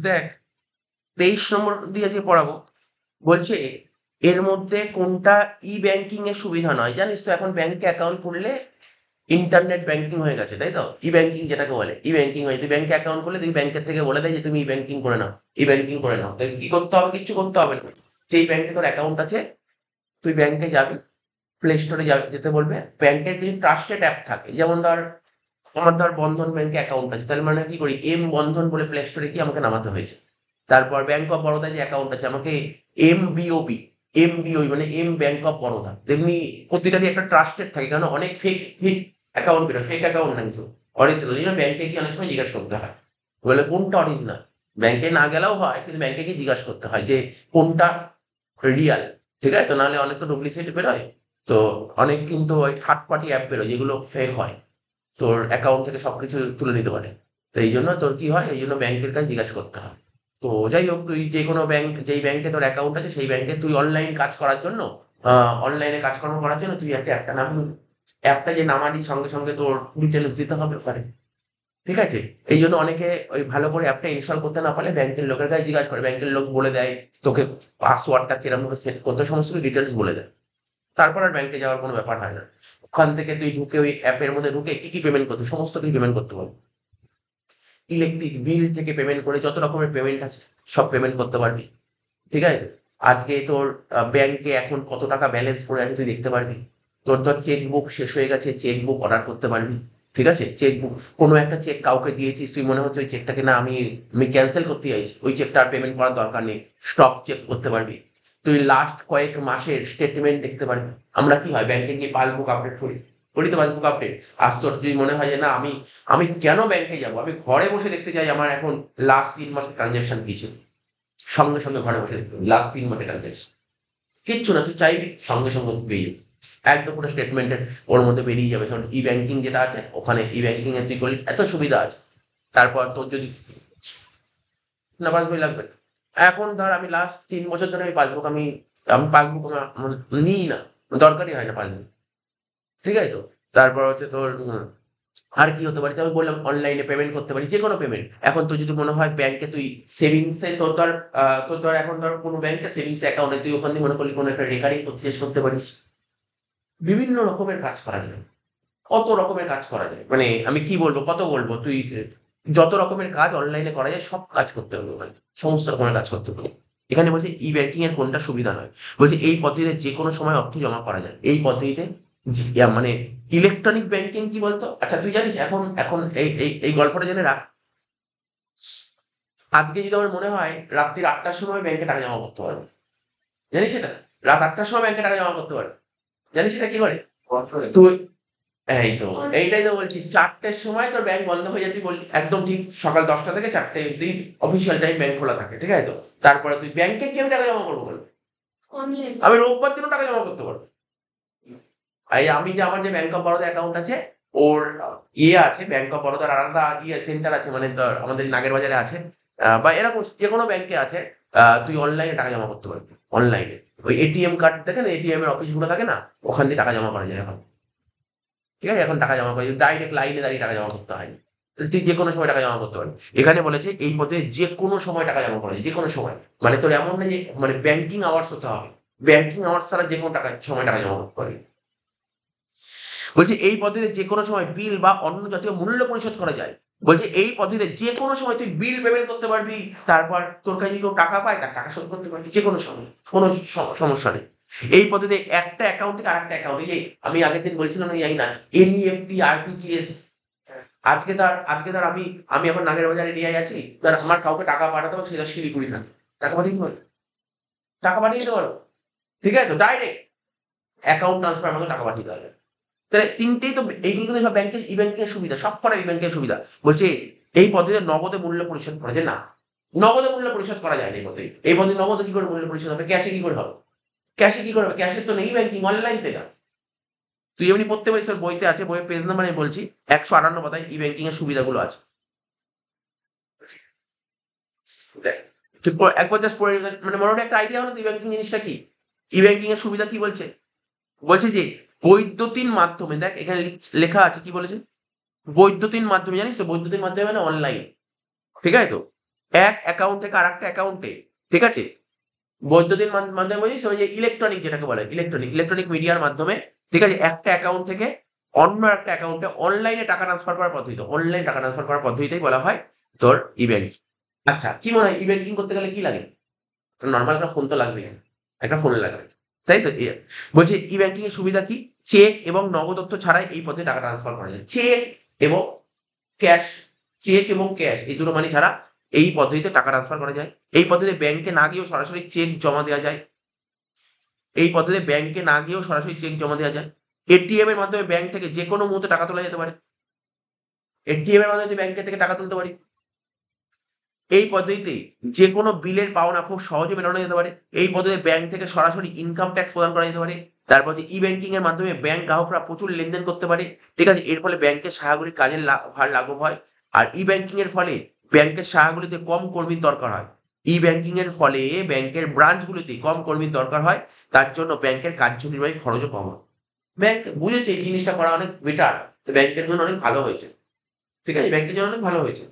দেখ 23 নম্বর দিয়ে যে পড়াবো, বলছে এর মধ্যে কোনটা ই ব্যাংকিং এর সুবিধা নয়। জানিস তো এখন ব্যাংকে অ্যাকাউন্ট খুললে ইন্টারনেট ব্যাংকিং হয়ে গেছে, তাই তো? ই ব্যাংকিং যেটাকে বলে, ই ব্যাংকিং হয়ে তুই ব্যাংকে অ্যাকাউন্ট খুলে তুই ব্যাংকের থেকে বলে দেয় যে তুমি ই ব্যাংকিং করে নাও, ই ব্যাংকিং করে নাও। তাই কি করতে হবে? কিচ্ছু করতে হবে না। যেই ব্যাংকে তোর অ্যাকাউন্ট আছে তুই ব্যাংকে যাবি, প্লে স্টোরে যেতে বলবে। ব্যাংকের কিছু ট্রাস্টেড অ্যাপ থাকে, যেমন ধর আমার ধর বন্ধন ব্যাংকে অ্যাকাউন্ট আছে, তাহলে মানে কি করি, এম বন্ধন বলে প্লে স্টোরে কি আমাকে নামাতে হয়েছে। তারপর ব্যাংক অফ বরোদা যে অ্যাকাউন্ট আছে আমাকে এমবিওবি, এমবিওই মানে এম ব্যাংক অফ বরোদা। তেমনি প্রতিটারই একটা ট্রাস্টেড থাকে, কারণ অনেক ফেক ফেক অ্যাকাউন্ট বেরোয়, ফেক অ্যাকাউন্ট না কিন্তু অরিজিনাল। এই জন্য ব্যাংকে গিয়ে অনেক সময় জিজ্ঞাসা করতে হয় বলে কোনটা অরিজিনাল। ব্যাংকে না গেলেও হয়, কিন্তু ব্যাংকে গিয়ে জিজ্ঞাসা করতে হয় যে কোনটা রিয়াল। ঠিক আছে? তো নাহলে অনেক তো ডুপ্লিসিটি বেরোয়। তো অনেক কিন্তু ওই থার্ড পার্টি অ্যাপ বেরোয় যেগুলো ফেক হয়, তোর অ্যাকাউন্ট থেকে সবকিছু তুলে নিতে পারে। তো এই জন্য তোর কি হয়, এই জন্য ব্যাংকের কাছে জিজ্ঞাসা করতে হয়। তো যাই হোক, তুই যে কোনো ব্যাংক, যেই ব্যাংকে তোর অ্যাকাউন্ট আছে সেই ব্যাংকে তুই অনলাইন কাজ করার জন্য, অনলাইনে কাজকর্ম করার জন্য তুই একটা অ্যাপটা নাম, অ্যাপটা যে নামারই সঙ্গে সঙ্গে তোর ডিটেলস দিতে হবে ওখানে। ঠিক আছে? এই জন্য অনেকে ওই ভালো করে অ্যাপটা ইনস্টল করতে না পারলে ব্যাংকের লোকের কাছে জিজ্ঞাসা করে, ব্যাংকের লোক বলে দেয় তোকে পাসওয়ার্ডটা কিরম ভাবে সেট করতে হয়, সমস্ত কিছু ডিটেলস বলে দেয়। তারপর আর ব্যাংকে যাওয়ার কোনো ব্যাপার হয় না। ওখান থেকে তুই ঢুকে ওই অ্যাপের মধ্যে ঢুকে কি কি পেমেন্ট করতে, সমস্ত কিছু পেমেন্ট করতে পারবি। ইলেকট্রিক বিল থেকে পেমেন্ট করে যত রকমের পেমেন্ট আছে সব পেমেন্ট করতে পারবি। ঠিক আছে তো? আজকে তোর ব্যাংকে এখন কত টাকা ব্যালেন্স পড়ে আছে তুই দেখতে পারবি। তোর ধর চেক বুক শেষ হয়ে গেছে, চেক বুক অর্ডার করতে পারবি। ঠিক আছে? চেক বুক, কোনো একটা চেক কাউকে দিয়েছিস, তুই মনে হচ্ছে ওই চেকটাকে না আমি আমি ক্যান্সেল করতে চাইছি, ওই চেকটা আর পেমেন্ট করার দরকার নেই, স্টপ চেক করতে পারবি। তুই লাস্ট কয়েক মাসের স্টেটমেন্ট দেখতে পারবি। আমরা কি হয় ব্যাংকে গিয়ে পাসবুক আপডেট করি, করি তো পাসবুক আপডেট। আজ তোর যদি মনে হয় যে না আমি আমি কেন ব্যাংকে যাব, আমি ঘরে বসে দেখতে চাই আমার এখন লাস্ট 3 মাসের ট্রানজ্যাকশন কি ছিল, সঙ্গে সঙ্গে ঘরে বসে দেখতে পাবি লাস্ট 3 মাসের ট্রানজ্যাকশন। কিচ্ছু না, তুই চাইবি সঙ্গে সঙ্গে পেয়ে যাবি। একদম পুরো স্টেটমেন্টের ওর মধ্যে বেরিয়ে যাবে। ই ব্যাংকিং যেটা আছে ওখানে ই ব্যাংকিং এ তুই করলি, এত সুবিধা আছে। তারপর তোর যদি না পাসবই লাগবে না। এখন ধর আমি লাস্ট 3 বছর ধরে আমি পাসবুক আমি আমি পাসবুক নিই না, দরকারই হয় না পাসবুক। ঠিক আছে তো? তারপর হচ্ছে তোর আর কি হতে পারে, যে আমি বললাম অনলাইনে পেমেন্ট করতে পারি যে কোনো পেমেন্ট। এখন তুই যদি মনে হয় ব্যাংকে তুই সেভিংসে তোর ধর এখন ধর কোনো ব্যাংকে সেভিংস অ্যাকাউন্টে তুই ওখান দিয়ে মনে করলি কোনো একটা রেকারিং করতে শেষ করতে পারিস। বিভিন্ন রকমের কাজ করা যায়, কত রকমের কাজ করা যায়, মানে আমি কি বলবো, কত বলবো, তুই যত রকমের কাজ অনলাইনে করা যায় সব কাজ করতে হবে ওখানে, সমস্ত রকমের কাজ করতে হবে। এখানে বলছে ই ব্যাংকিং এর কোনটা সুবিধা নয়, বলছে এই পদ্ধতিতে যে কোনো সময় অর্থ জমা করা যায়। এই পদ্ধতিতে মানে ইলেকট্রনিক ব্যাংকিং কি বলতো? আচ্ছা তুই জানিস এখন এখন এই গল্পটা জেনে রাখ। আজকে যদি আমার মনে হয় রাত্রির 8টার সময় ব্যাংকে টাকা জমা করতে পারবো, জানিস এটা? রাত 8টার সময় ব্যাংকে টাকা জমা করতে পারবো। জানিস এটা কি করে? তুই এই তো এইটাই তো বলছি, 4টের সময় তোর ব্যাংক বন্ধ হয়ে যায়, তুই বললি একদম ঠিক। সকাল 10টা থেকে 4টে অব্দি অফিসিয়াল টাইম ব্যাংক খোলা থাকে। ঠিক আছে তো? তারপরে তুই ব্যাংকে কি আমি টাকা জমা করবো কেন? আমি রোববার দিনও টাকা জমা করতে পারবো। এই আমি যে আমার যে ব্যাংক অফ বরোদা অ্যাকাউন্ট আছে, ওর ইয়ে আছে, ব্যাংক অফ বরোদার আলাদা ইয়ে সেন্টার আছে, মানে তোর আমাদের নাগের বাজারে আছে, বা এরকম যে কোনো ব্যাংকে আছে। তুই অনলাইনে টাকা জমা করতে পারবি, অনলাইনে। ওই এটিএম কার্ড থাকে না, এটিএম এর অফিসগুলো থাকে না, ওখান দিয়ে টাকা জমা করা যায় এখন। ঠিক আছে? এখন টাকা জমা করা যায়, ডাইরেক্ট লাইনে দাঁড়িয়ে টাকা জমা করতে হয় না। তাহলে তুই যে কোনো সময় টাকা জমা করতে পারবি। এখানে বলেছে এই পদ্ধতি যে কোনো সময় টাকা জমা করা যায়, যে কোনো সময়। মানে তোর এমন না যে মানে ব্যাংকিং আওয়ার্স হতে হবে, ব্যাংকিং আওয়ার্স ছাড়া যে কোনো সময় টাকা জমা করতে পারবি। বলছে এই পদ্ধতিতে যে কোনো সময় বিল বা অন্য জাতীয় মূল্য পরিশোধ করা যায়। বলছে এই পদ্ধতিতে যে কোনো সময় তুই বিল পেমেন্ট করতে পারবি, তারপর তোর কাছে যদি কেউ টাকা পায় তার টাকা শোধ করতে পারবি যে কোনো সময়, কোনো সমস্যা নেই। এই পদ্ধতিতে একটা অ্যাকাউন্ট থেকে আরেকটা অ্যাকাউন্ট, এই যে আমি আগের দিন বলছিলাম না, এই না এনইএফটি আরটিজিএস। আজকে ধর আমি আমি এখন নাগের বাজারে এরিয়ায় আছি, ধর আমার কাউকে টাকা পাঠাতে হবে, সেটা শিলিগুড়ি থাকে, টাকা পাঠিয়ে দিতে পারো, টাকা পাঠিয়ে দিতে পারো। ঠিক আছে তো? ডাইরেক্ট অ্যাকাউন্ট ট্রান্সফার মতো টাকা পাঠিয়ে দেওয়া যায়। তাহলে ৩টেই তো, এইগুলো কিন্তু সব ব্যাংকের ই ব্যাংকিং এর সুবিধা, সবকটা ই ব্যাংকের সুবিধা। বলছে এই পদ্ধতিতে নগদে মূল্য পরিশোধ করা যায় না, নগদে মূল্য পরিশোধ করা যায় না এই পদ্ধতি। এই পদ্ধতি নগদে কি করে মূল্য পরিশোধ হবে? ক্যাশে কি করে হবে? ক্যাশে কি করে হবে? ক্যাশে তো নেই ব্যাংকিং, অনলাইন তো এটা। তুই এমনি পড়তে পারিস, তোর বইতে আছে, বইয়ের পেজ নাম্বার আমি বলছি, ১৫৮ পাতায় ই ব্যাংকিং এর সুবিধাগুলো আছে। দেখ, তুই একবার জাস্ট পড়ে নিবি, মানে মোটামুটি একটা আইডিয়া হলো ই ব্যাংকিং জিনিসটা কি, ই ব্যাংকিং এর সুবিধা কি বলছে। বলছে যে বৈদ্যুতিন মাধ্যমে, দেখ এখানে লেখা আছে কি বলেছে, বৈদ্যুতিন মাধ্যমে। জানিস তো বৈদ্যুতিন মাধ্যমে মানে অনলাইন। ঠিক আছে তো? এক অ্যাকাউন্ট থেকে আর একটা অ্যাকাউন্টে, ঠিক আছে, বৈদ্যুতিন মাধ্যমে বলছি, ওই যে ইলেকট্রনিক যেটাকে বলে ইলেকট্রনিক মিডিয়ার মাধ্যমে, ঠিক আছে, একটা অ্যাকাউন্ট থেকে অন্য একটা অ্যাকাউন্টে অনলাইনে টাকা ট্রান্সফার করার পদ্ধতি, অনলাইন টাকা ট্রান্সফার করার পদ্ধতিটাই বলা হয় তোর ই ব্যাংকিং। আচ্ছা, কি মনে হয় ই ব্যাংকিং করতে গেলে কি লাগে? নর্মাল একটা ফোন তো লাগবে, একটা ফোনে লাগবে, তাই তো? বলছে ই ব্যাংকিং এর সুবিধা কি? চেক এবং নগদ অর্থ ছাড়াই এই পদ্ধতি টাকা ট্রান্সফার করা যায়। এবং ক্যাশ চেক এবং ক্যাশ এই দুটো মানি ছাড়া এই পদ্ধতিতে টাকা ট্রান্সফার করা যায়। এই পদ্ধতিতে ব্যাংকে না গিয়েও সরাসরি চেক জমা দেওয়া যায়। এই পদ্ধতিতে ব্যাংকে না গিয়েও সরাসরি চেক জমা দেওয়া যায়। এটিএম এর মাধ্যমে ব্যাংক থেকে যে কোনো মুহূর্তে টাকা তোলা যেতে পারে। এটিএম এর মাধ্যমে ব্যাংকে থেকে টাকা তুলতে পারি। এই পদ্ধতিতে যে কোনো বিলের পাওনা খুব সহজে মেটানো যেতে পারে। এই পদ্ধতিতে ব্যাংক থেকে সরাসরি ইনকাম ট্যাক্স প্রদান করা যেতে পারে। তারপর যে ই ব্যাংকিং এর মাধ্যমে ব্যাংক গ্রাহকরা প্রচুর লেনদেন করতে পারে, ঠিক আছে। এর ফলে ব্যাংকের শাখাগুলির কাজের ভার লাঘব হয়। আর ই ব্যাংকিং এর ফলে ব্যাংকের শাখাগুলিতে কম কর্মীর দরকার হয়। ই ব্যাংকিং এর ফলে ব্যাংকের ব্রাঞ্চগুলিতে কম কর্মীর দরকার হয়, তার জন্য ব্যাংকের কার্যনির্বাহী খরচও কম হয়। ব্যাংক বুঝেছে এই জিনিসটা করা অনেক বেটার, তো ব্যাংকের জন্য অনেক ভালো হয়েছে, ঠিক আছে, ব্যাংকের জন্য অনেক ভালো হয়েছে।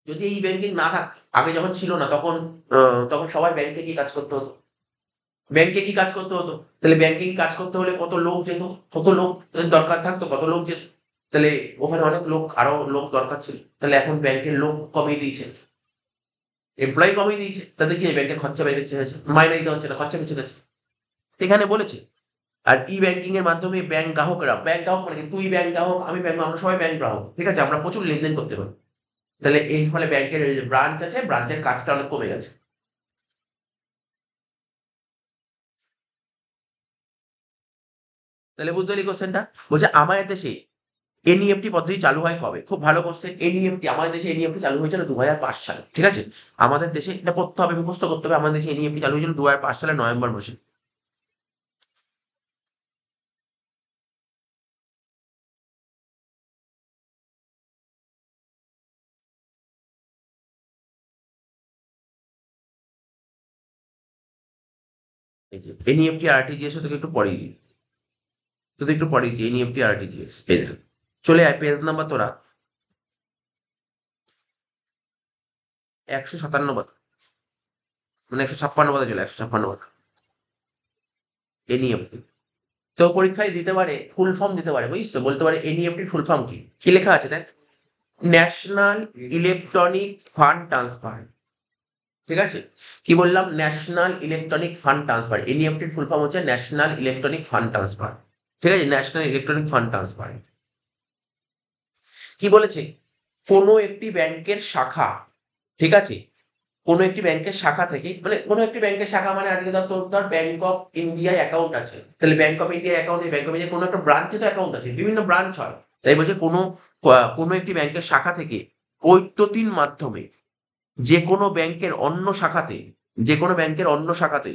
যদি এই ব্যাংকিং না থাকতো, আগে যখন ছিল না তখন তখন সবাই ব্যাংকে গিয়ে কাজ করতে হতো। ব্যাংকে কি কাজ করতে হতো? তাহলে ব্যাংকে কি কাজ করতে হলে কত লোক যেত, কত লোক দরকার থাকতো, কত লোক যেত। তাহলে ওখানে অনেক লোক, আরো লোক দরকার ছিল। তাহলে এখন ব্যাংকের লোক কমিয়ে দিয়েছে, এমপ্লয়ি কমিয়ে দিয়েছে, তাদের কি ব্যাংকের খরচা বেড়ে গেছে, মাইনে দিতে হচ্ছে না, খরচা বেঁচে গেছে। এখানে বলেছে। আর ই ব্যাংকিং এর মাধ্যমে ব্যাংক গ্রাহক মানে কি, তুই ব্যাংক গ্রাহক, আমি ব্যাংক, আমরা সবাই ব্যাংক গ্রাহক, ঠিক আছে, আমরা প্রচুর লেনদেন করতে পারি। তাহলে এর ফলে ব্যাংকের ব্রাঞ্চ আছে, ব্রাঞ্চের কাজটা অনেক কমে গেছে। তাহলে বুঝতে পারলি কোশ্চেনটা? বলছে আমাদের দেশে এনইএফটি পদ্ধতি চালু হয় কবে? খুব ভালো কোশ্চেন। এনইএফটি, আমাদের দেশে এনইএফটি চালু হয়েছিল 2005 সালে, ঠিক আছে। আমাদের দেশে এটা পড়তে হবে, মুখস্থ করতে হবে। আমাদের দেশে এনইএফটি চালু হয়েছিল 2005 সালের নভেম্বর মাসে। এই যে এনইএফটি আর আরটিজিএস তোকে একটু পড়িয়ে দিই, তোকে একটু পড়িয়ে দিই এনইএফটি আর আরটিজিএস। এই দেখ, চলে আয় পেজ নাম্বার তোরা 157 পাতা, মানে 156 পাতা, চলে 156 পাতা এনইএফটি। তো পরীক্ষায় দিতে পারে, ফুল ফর্ম দিতে পারে, বুঝিস তো, বলতে পারে এনইএফটির ফুল ফর্ম কি। কি লেখা আছে দেখ, ন্যাশনাল ইলেকট্রনিক ফান্ড ট্রান্সফার, ঠিক আছে। কি বললাম? National electronic fund transfer. এনইএফটির ফুল ফর্ম হচ্ছে ন্যাশনাল ইলেকট্রনিক ফান্ড ট্রান্সফার, ঠিক আছে, ন্যাশনাল ইলেকট্রনিক ফান্ড ট্রান্সফার। কি বলেছে? কোনো একটি ব্যাংকের শাখা, ঠিক আছে, কোনো একটি ব্যাংকের শাখা থেকে, মানে কোনো একটি ব্যাংকের শাখা মানে আজকে ধর তোর ধর ব্যাংক অফ ইন্ডিয়ায় অ্যাকাউন্ট আছে, তাহলে bank of India account, bank of India কোনো একটা ব্রাঞ্চে তো অ্যাকাউন্ট আছে, বিভিন্ন ব্রাঞ্চ হয়। তাই বলছে কোনো একটি ব্যাংকের শাখা থেকে বৈদ্যুতিন মাধ্যমে যে কোনো ব্যাংকের অন্য শাখাতে, যে কোনো ব্যাংকের অন্য শাখাতে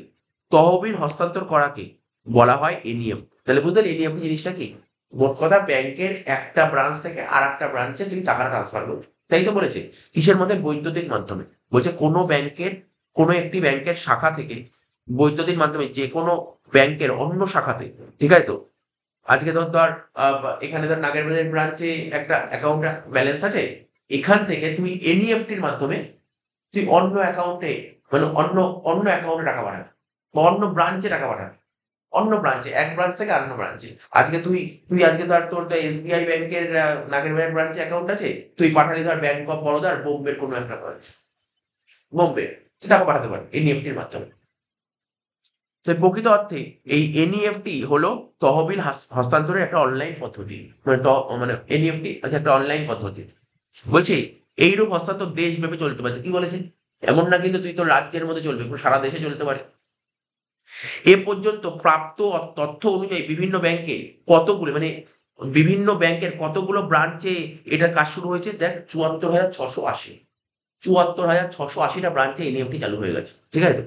তহবিল হস্তান্তর করাকে বলা হয় এনইএফটি। তাহলে বুঝলেন এনইএফটি জিনিসটা কি? মোট কথা, ব্যাংকের একটা ব্রাঞ্চ থেকে আর একটা ব্রাঞ্চে তুই টাকাটা ট্রান্সফার করবি, তাই তো বলেছে। কিসের মধ্যে? বৈদ্যুতিক মাধ্যমে। বলছে কোনো ব্যাংকের, কোনো একটি ব্যাংকের শাখা থেকে বৈদ্যুতিক মাধ্যমে যে কোনো ব্যাংকের অন্য শাখাতে, ঠিক আছে তো। আজকে ধর এখানে ধর নাগেরবাজার ব্রাঞ্চে একটা অ্যাকাউন্ট ব্যালেন্স আছে, এখান থেকে তুই এনইএফটির মাধ্যমে তুই অন্য অ্যাকাউন্টে, মানে অন্য অন্য অ্যাকাউন্টে টাকা পাঠাবি, বা অন্য ব্রাঞ্চে টাকা পাঠাবি, অন্য ব্রাঞ্চে, এক ব্রাঞ্চ থেকে অন্য ব্রাঞ্চে। আজকে তুই তুই আজকে ধর তোর এসবিআই ব্যাংকের নাগেরবাজার ব্রাঞ্চে অ্যাকাউন্ট আছে, তুই পাঠালি ধর ব্যাংক অফ বরোদার বোম্বের কোনো একটা ব্রাঞ্চ, বোম্বে, তুই টাকা পাঠাতে পারবি এনইএফটির মাধ্যমে। তো প্রকৃত অর্থে এই এনইএফটি হলো তহবিল হস্তান্তরের একটা অনলাইন পদ্ধতি, মানে মানে এনইএফটি আচ্ছা একটা অনলাইন পদ্ধতি। বলছি এইরূপ হস্তান্তর দেশব্যাপী চলতে পারে। কি বলেছে? এমন না কিন্তু তুই তোর রাজ্যের মধ্যে চলবে, পুরো সারা দেশে চলতে পারে। এ পর্যন্ত প্রাপ্ত তথ্য অনুযায়ী বিভিন্ন ব্যাংকে কতগুলো, মানে বিভিন্ন ব্যাংকের কতগুলো ব্রাঞ্চে এটা কাজ শুরু হয়েছে দেখ, 74,680, 74,680টা ব্রাঞ্চে এনইএফটি চালু হয়ে গেছে, ঠিক আছে তো।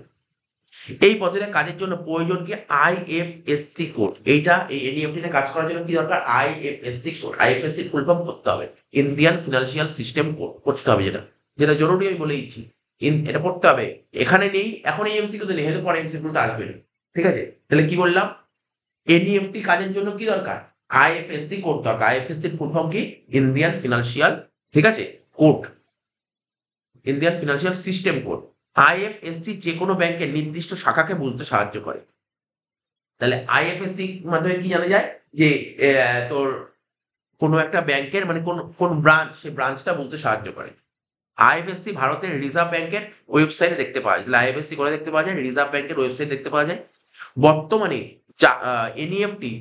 এই পদ্ধতিতে কাজের জন্য প্রয়োজন কি? IFSC code. এইটা এই এনইএফটি তে কাজ করার জন্য কি দরকার? IFSC code. IFSC full form করতে হবে, ইন্ডিয়ান ফিনান্সিয়াল সিস্টেম কোড করতে হবে, যেটা যেটা জরুরি, আমি বলে দিচ্ছি। এটা পড়তে হবে। এখানে নেই, এখন এই এমসিকিউ তে নেই, হয়তো পরে এমসিকিউ তে আসবে না, ঠিক আছে। তাহলে কি বললাম? এনইএফটি কাজের জন্য কি দরকার? আইএফএসসি কোড দরকার। আইএফএসসি ফুল ফর্ম কি? ইন্ডিয়ান ফিনান্সিয়াল ঠিক আছে, code, Indian financial system code. IFSC যে কোনো ব্যাংকের নির্দিষ্ট শাখাকে বুঝতে সাহায্য করে। তাহলে আইএফএসসি মাধ্যমে কি জানা যায় যে তোর কোনো একটা ব্যাংকের মানে কোন কোন ব্রাঞ্চ, সেই ব্রাঞ্চটা বুঝতে সাহায্য করে। আইএফএসসি ভারতের রিজার্ভ ব্যাংকের ওয়েবসাইটে দেখতে পাওয়া যায়। আইএফএসসি করে দেখতে পাওয়া যায়, রিজার্ভ ব্যাংকের ওয়েবসাইট দেখতে পাওয়া যায়। বর্তমানে এনইএফটি,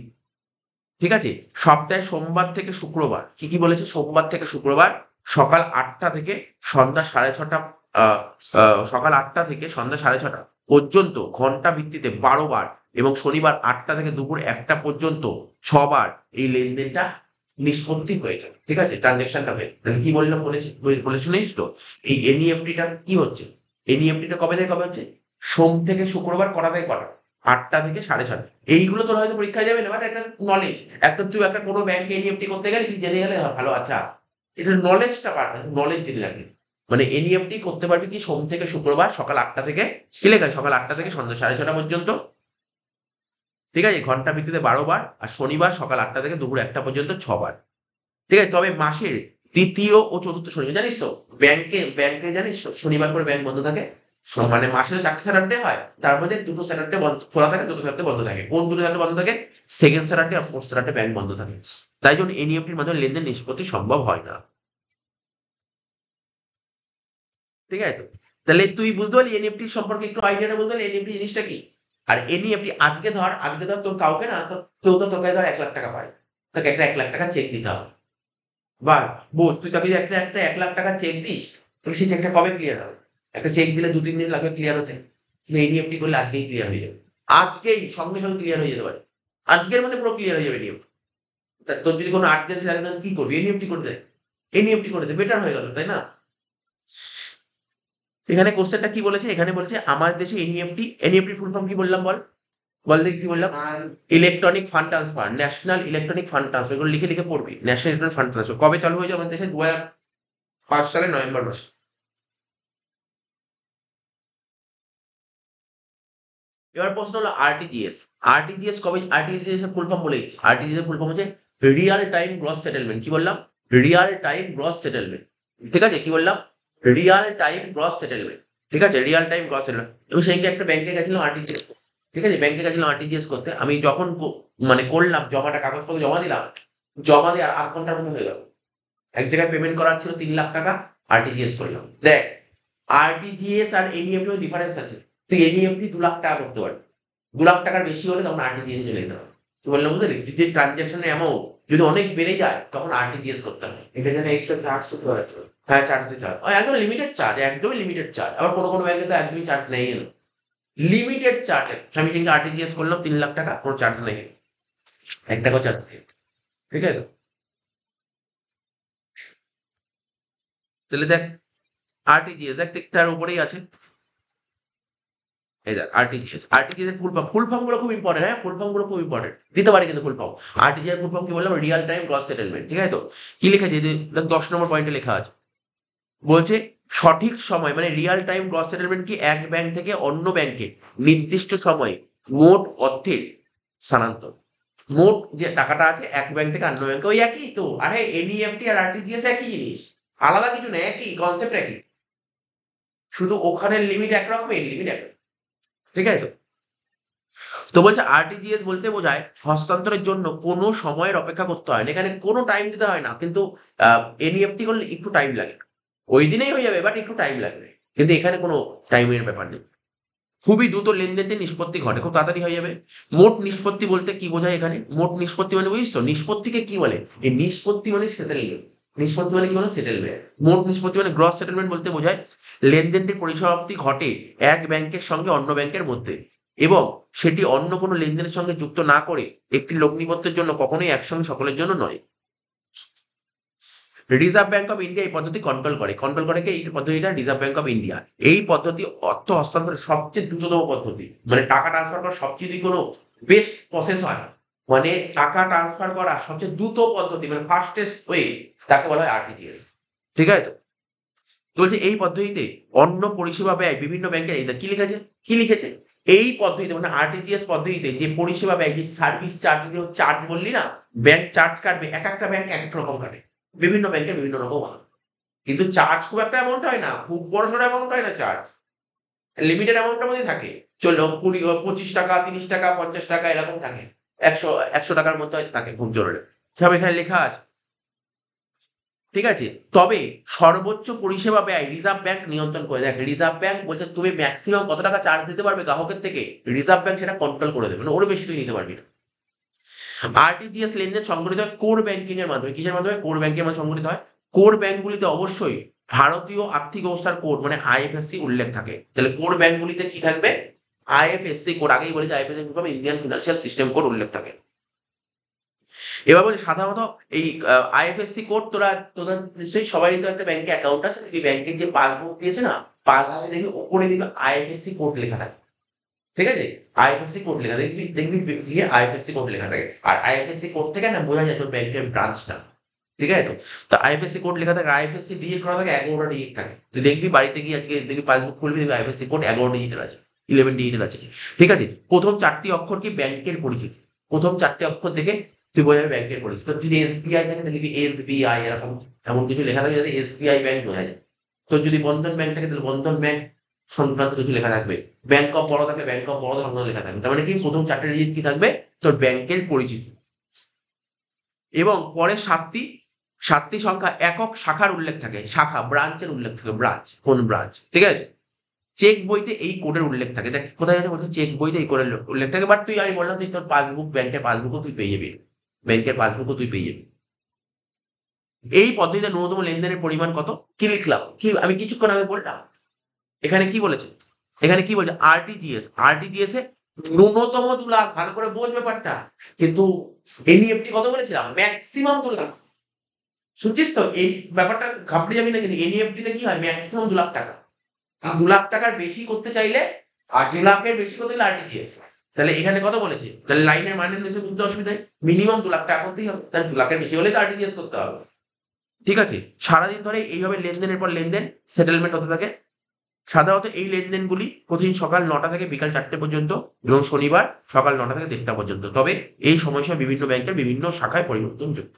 ঠিক আছে, সপ্তাহে সোমবার থেকে শুক্রবার, কি কি বলেছে, সোমবার থেকে শুক্রবার সকাল 8টা থেকে সন্ধ্যা 6:30, সকাল 8টা থেকে সন্ধ্যা 6:30 পর্যন্ত ঘন্টা ভিত্তিতে 12 বার, এবং শনিবার 8টা থেকে দুপুর 1টা পর্যন্ত 6 বার এই লেনদেনটা নিষ্পত্তি হয়েছে। ঠিক আছে, ট্রানজেকশনটা হয়ে কি বললাম, বলে শুনেছিস তো। এই এনইএফটিটা কি হচ্ছে, এনইএফটিটা কবে থেকে কবে হচ্ছে, সোম থেকে শুক্রবার, কটা থেকে কটা, 8টা থেকে 6:30। এইগুলো তোর হয়তো পরীক্ষায় যাবে না, বাট একটা নলেজ, একটা তুই একটা কোনো ব্যাংকে এনইএফটি করতে গেলে তুই জেনে গেলে ভালো। আচ্ছা, এটা নলেজটা পারবে, নলেজ জেনে রাখবি। মানে এনইএফটি করতে পারবি কি সোম থেকে শুক্রবার সকাল 8টা থেকে, কি লেখা, সকাল 8টা থেকে সন্ধ্যা 6:30 পর্যন্ত, ঠিক আছে, ঘন্টা ভিত্তিতে 12 বার, আর শনিবার সকাল 8টা থেকে দুপুর 1টা পর্যন্ত 6 বার। ঠিক আছে, তবে মাসের তৃতীয় ও চতুর্থ শনিবার, জানিস তো ব্যাংকে জানিস শনিবার করে ব্যাংক বন্ধ থাকে। মানে মাসে 4টে স্যাটারডে হয়, তার মধ্যে 2টো স্যাটারডে বন্ধ খোলা থাকে, 2টো স্যাটারডে বন্ধ থাকে। কোন 2টো স্যাটারডে বন্ধ থাকে, সেকেন্ড স্যাটারডে আর ফোর্থ স্যাটারডে ব্যাংক বন্ধ থাকে। তাই জন্য এনইএফটির মাধ্যমে লেনদেন নিষ্পত্তি সম্ভব হয় না। ঠিক আছে, তো তাহলে তুই বুঝতে পারলি এনইএফটি সম্পর্কে একটু আইডিয়াটা বুঝতে পারলি, এনইএফটি জিনিসটা কি। আর এনইএফটি আজকে ধর তোর কাউকে না, কেউ তো তোর কাছে ধর 1 লাখ টাকা পায়, তাকে একটা 1 লাখ টাকা চেক দিতে হবে। বা বোঝ, তুই তাকে যদি একটা একটা 1 লাখ টাকা চেক দিস, তাহলে সেই চেকটা কবে ক্লিয়ার হবে, একটা চেক দিলে 2-3 দিন লাগবে ক্লিয়ার হতে। কিন্তু এনইএফটি করলে আজকেই ক্লিয়ার হয়ে যাবে, আজকেই সঙ্গে সঙ্গে ক্লিয়ার হয়ে যেতে পারে, আজকের মধ্যে পুরো ক্লিয়ার হয়ে যাবে এনইএফটি। তোর যদি কোনো আর্জেন্সি থাকে তখন কি করবি, এনইএফটি করে দে, এনইএফটি করে দে, বেটার হয়ে গেল, তাই না। এখানে কোশ্চেনটা কি বলেছে, এখানে বলেছে আমাদের দেশে এনইএফটি ফুল ফর্ম কি বললাম, বল বল দেখি কি বললাম। Electronic fund transfer, national electronic fund transfer, এগুলো লিখে লিখে পড়বি। ন্যাশনাল ইলেকট্রনিক ফান্ড ট্রান্সফার কবে চালু হয়েছে আমাদের দেশে, 2005 সালের নভেম্বর মাসে। এবার প্রশ্ন হলো আরটিজিএস। আরটিজিএস কবে, আরটিজিএস এর ফুল ফর্ম বলে দিচ্ছি। আরটিজিএস এর ফুল ফর্ম হচ্ছে রিয়াল টাইম গ্রস সেটেলমেন্ট। কি বললাম, রিয়াল টাইম গ্রস সেটেলমেন্ট। ঠিক আছে, কি বললাম, রিয়াল টাইম গ্রস সেটেলমেন্ট। ঠিক আছে, রিয়াল টাইম গ্রস সেটেলমেন্ট। এবং সেইকে একটা ব্যাংকে গেছিলাম আরটিজিএস, ঠিক আছে, ব্যাংকে গেছিলাম আরটিজিএস করতে। আমি যখন মানে করলাম জমাটা, কাগজপত্র জমা দিলাম, জমা দিয়ে আর 8 ঘন্টার মধ্যে হয়ে গেল। এক জায়গায় পেমেন্ট করার ছিল 3 লাখ টাকা, আরটিজিএস করলাম। দেখ, আরটিজিএস আর এনইএফটি ডিফারেন্স আছে। তুই এনইএফটি 2 লাখ টাকা করতে পারবি, 2 লাখ টাকার বেশি হলে তখন আরটিজিএস চলে যেতে হবে। কি বললাম বুঝলি, যদি ট্রানজাকশনের অ্যামাউন্ট যদি অনেক বেড়ে যায় তখন আরটিজিএস করতে হবে। এটা যেন এক্সট্রা চার্জ দিতে হয়। হ্যাঁ, চার্জ দিতে হয়, একদম লিমিটেড চার্জ, একদমই লিমিটেড চার্জ। আবার কোনো কোনো ব্যাংকে তো একদমই চার্জ নেই না, লিমিটেড চার্জ। আমি সেদিনকে আরটিজিএস করলাম 3 লাখ টাকা, কোনো চার্জ নেই, 1 টাকাও চার্জ নেই। ঠিক আছে, তাহলে দেখ আরটিজিএস দেখ তার উপরেই আছে। এই দেখ আরটিজিএস, আরটিজিএস এর ফুল ফর্ম গুলো খুব ইম্পর্টেন্ট। হ্যাঁ, ফুল ফর্ম গুলো খুব ইম্পর্টেন্ট, দিতে পারে কিন্তু full form. RTGS full form কি বললাম, রিয়াল টাইম গ্রস সেটেলমেন্ট। ঠিক আছে, তো কি লিখেছে, দেখ 10 নম্বর পয়েন্টে লেখা আছে, বলছে সঠিক সময়, মানে রিয়াল টাইম গ্রস সেটেলমেন্ট কি, এক ব্যাংক থেকে অন্য ব্যাংকে নির্দিষ্ট সময়ে মোট অর্থের স্থানান্তর। মোট যে টাকাটা আছে এক ব্যাংক থেকে অন্য ব্যাংকে, ওই একই তো। আরে এনইএফটি আর আরটিজিএস একই জিনিস, আলাদা কিছু না, একই কনসেপ্ট, একই। শুধু ওখানের লিমিট একরকম, এর লিমিট একরকম। ঠিক আছে, তো বলছে আরটিজিএস বলতে বোঝায় হস্তান্তরের জন্য কোনো সময়ের অপেক্ষা করতে হয় না, এখানে কোনো টাইম দিতে হয় না। কিন্তু এনইএফটি করলে একটু টাইম লাগে, ওই দিনেই হয়ে যাবে, বাট একটু টাইম লাগবে। কিন্তু এখানে কোনো টাইমের ব্যাপার নেই, খুবই দ্রুত লেনদেনের নিষ্পত্তি ঘটে, খুব তাড়াতাড়ি হয়ে যাবে। মোট নিষ্পত্তি বলতে কি বোঝায় এখানে, মোট নিষ্পত্তি মানে বুঝিস তো, নিষ্পত্তিকে কি বলে, এই নিষ্পত্তি মানে সেটেলমেন্ট। নিষ্পত্তি মানে কি বলে, সেটেলমেন্ট। মোট নিষ্পত্তি মানে গ্রস সেটেলমেন্ট বলতে বোঝায় লেনদেনটির পরিসমাপ্তি ঘটে এক ব্যাংকের সঙ্গে অন্য ব্যাংকের মধ্যে, এবং সেটি অন্য কোনো লেনদেনের সঙ্গে যুক্ত না করে একটি লগ্নিপত্রের জন্য, কখনোই একসঙ্গে সকলের জন্য নয়। রিজার্ভ ব্যাংক অফ ইন্ডিয়া এই পদ্ধতি কন্ট্রোল করে কে, এই পদ্ধতিটা রিজার্ভ ব্যাংক অফ ইন্ডিয়া। এই পদ্ধতি অর্থ হস্তান্তরের সবচেয়ে দ্রুততম পদ্ধতি, মানে টাকা ট্রান্সফার করার সবচেয়ে যদি কোনো বেস্ট প্রসেস হয়, মানে টাকা ট্রান্সফার করার সবচেয়ে দ্রুত পদ্ধতি, মানে ফাস্টেস্ট ওয়ে, তাকে বলা হয় আরটিজিএস। ঠিক আছে, তো বলছে এই পদ্ধতিতে অন্য পরিষেবা ব্যয় বিভিন্ন ব্যাংকের, এই কি লিখেছে, কি লিখেছে, এই পদ্ধতিতে মানে আরটিজিএস পদ্ধতিতে যে পরিষেবা ব্যয়, যে সার্ভিস চার্জ, চার্জ বললি না, ব্যাংক চার্জ কাটবে, এক একটা ব্যাংক এক এক রকম কাটে, বিভিন্ন ব্যাংকের বিভিন্ন রকম হয়। কিন্তু চার্জ খুব একটা অ্যামাউন্ট হয় না, খুব বড় সড়ো অ্যামাউন্ট হয় না চার্জ, লিমিটেড অ্যামাউন্টের মধ্যে থাকে। চলো 25 টাকা, 30 টাকা, 50 টাকা এরকম থাকে, 100 টাকার মধ্যে হয়তো থাকে খুব জোরে, সব এখানে লেখা আছে। ঠিক আছে, তবে সর্বোচ্চ পরিষেবা ব্যয় রিজার্ভ ব্যাংক নিয়ন্ত্রণ করে। দেখ, রিজার্ভ ব্যাংক বলছে তুমি ম্যাক্সিমাম কত টাকা চার্জ দিতে পারবে গ্রাহকের থেকে, রিজার্ভ ব্যাংক সেটা কন্ট্রোল করে দেবে, মানে ওর বেশি তুই নিতে পারবি না। আরটিজিএস লেনদেন সংগঠিত হয় কোর ব্যাংকিং এর মাধ্যমে। কিসের মাধ্যমে? কোর ব্যাংকের মাধ্যমে সংগঠিত হয়। কোর ব্যাংকগুলিতে অবশ্যই ভারতীয় আর্থিক ব্যবস্থার কোড মানে আইএফএসসি উল্লেখ থাকে। তাহলে কোর ব্যাংকগুলিতে কি থাকবে? আইএফএসসি কোড, আগেই বলেছে IFSC code Indian financial system code উল্লেখ থাকে। এবার বলছে সাধারণত এই আইএফএসসি কোড তোরা নিশ্চয়ই সবাই তো একটা ব্যাংকে অ্যাকাউন্ট আছে, সেই ব্যাংকের যে পাসবুক দিয়েছে না, পাসবুকে দেখবি ওপরে দেখবি আইএফএসসি কোড লেখা থাকে। ঠিক আছে, আইএফএসসি কোড লেখা দেখবি দেখবি গিয়ে আইএফএসসি কোড লেখা থাকে। আর আইএফএসসি কোড থেকে না বোঝা যায় তোর ব্যাংকের ব্রাঞ্চটা। ঠিক আছে, তো আইএফএসসি কোড লেখা থাকে, আইএফএসসি ডিজিট করা থাকে, 11টা ডিজিট থাকে। তুই দেখবি বাড়িতে গিয়ে আজকে দেখবি পাসবুক খুলবি, দেখবি আইএফএসসি কোড 11 ডিজিটের আছে, 11 ডিজিটের আছে। ঠিক আছে, প্রথম 4টি অক্ষর কি? ব্যাংকের পরিচিতি। প্রথম 4টি অক্ষর দেখে তুই বোঝাবি ব্যাংকের পরিচিতি। তোর যদি এসবিআই থাকে তাহলে এসবিআই এরকম এমন কিছু লেখা থাকে যাতে এসবিআই ব্যাংক বোঝা যায়। তোর যদি বন্ধন ব্যাংক থাকে তাহলে বন্ধন ব্যাংক সংক্রান্ত কিছু লেখা থাকবে। ব্যাংক অফ বড় থাকলে ব্যাংক অফ বড় সংক্রান্ত লেখা থাকবে। তার মানে কি? প্রথম 4টে ডিজিট কি থাকবে? তোর ব্যাংকের পরিচিতি। এবং পরে 7টি সংখ্যা একক শাখার উল্লেখ থাকে, শাখা ব্রাঞ্চের উল্লেখ থাকে, ব্রাঞ্চ কোন ব্রাঞ্চ। ঠিক আছে, চেক বইতে এই কোডের উল্লেখ থাকে। দেখ কোথায় আছে বলছে চেক বইতে এই কোডের উল্লেখ থাকে। বাট তুই, আমি বললাম তুই তোর পাসবুক, ব্যাংকের পাসবুকও তুই পেয়ে যাবি, ব্যাংকের পাসবুকও তুই পেয়ে যাবি। এই পদ্ধতিতে ন্যূনতম লেনদেনের পরিমাণ কত? কি লিখলাম? কি আমি কিছুক্ষণ আগে বললাম। এখানে কি বলেছে? এখানে কি বলছে? আরটিজিএস, আরটিজিএস এ ন্যূনতম 2 লাখ। ভালো করে বোঝ ব্যাপারটা। কিন্তু এনইএফটি কত বলেছিলাম? ম্যাক্সিমাম 2 লাখ। শুনছিস তো? এই ব্যাপারটা ঘাবড়ে যাবি না, কিন্তু এনইএফটি তে কি হয়? ম্যাক্সিমাম 2 লাখ টাকা। 2 লাখ টাকার বেশি করতে চাইলে, আর 2 লাখের বেশি করতে হলে আরটিজিএস। তাহলে এখানে কত বলেছে? তাহলে লাইনের মানে নিশ্চয়ই বুঝতে অসুবিধা নেই। মিনিমাম 2 লাখ টাকা করতেই হবে, তাহলে 2 লাখের বেশি হলে তো আরটিজিএস করতে হবে। ঠিক আছে, সারাদিন ধরে এইভাবে লেনদেনের পর লেনদেন সেটেলমেন্ট হতে থাকে। সাধারণত এই লেনদেনগুলি প্রতিদিন সকাল 9টা থেকে বিকাল 4টে পর্যন্ত এবং শনিবার সকাল 9টা থেকে 1:30টা পর্যন্ত। তবে এই সময়সীমা বিভিন্ন ব্যাংকের বিভিন্ন শাখায় পরিবর্তনযোগ্য।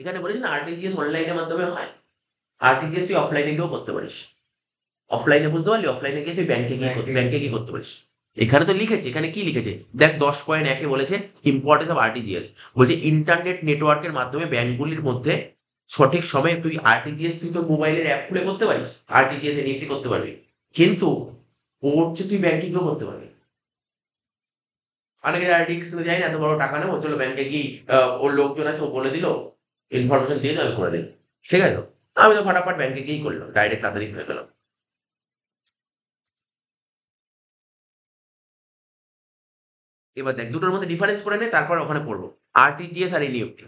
এখানে বলেছি না আরটিজিএস অনলাইনের মাধ্যমে হয়, আরটিজিএস তুই অফলাইনে গিয়েও করতে পারিস। অফলাইনে বুঝতে পারলি? অফলাইনে গিয়ে তুই ব্যাংকে গিয়ে করতে পারিস। এখানে তো লিখেছে, এখানে কি লিখেছে দেখ, 10.1 বলেছে ইম্পর্টেন্স অফ আরটিজিএস। বলছে ইন্টারনেট নেটওয়ার্কের মাধ্যমে ব্যাংকগুলির মধ্যে সঠিক সময়ে তুই আরটিজিএস, তুই তোর মোবাইলের অ্যাপ খুলে করতে পারিস, আরটিজিএস এনইএফটি করতে পারবি। কিন্তু ও হচ্ছে তুই ব্যাংকিংও করতে পারবি। অনেকে যারা রিস্ক নিতে যায় না, এত বড় টাকা নেবো, চলো ব্যাংকে গিয়ে ওর লোকজন আছে ও বলে দিল, ইনফরমেশন দিয়ে আমি করে দিই। ঠিক আছে, আমি তো ফটাফট ব্যাংকে গিয়েই করলাম, ডাইরেক্ট তাড়াতাড়ি হয়ে গেল। এবার দেখ দুটোর মধ্যে ডিফারেন্স করে নে, তারপর ওখানে পড়বো। আরটিজিএস আর এনইএফটি।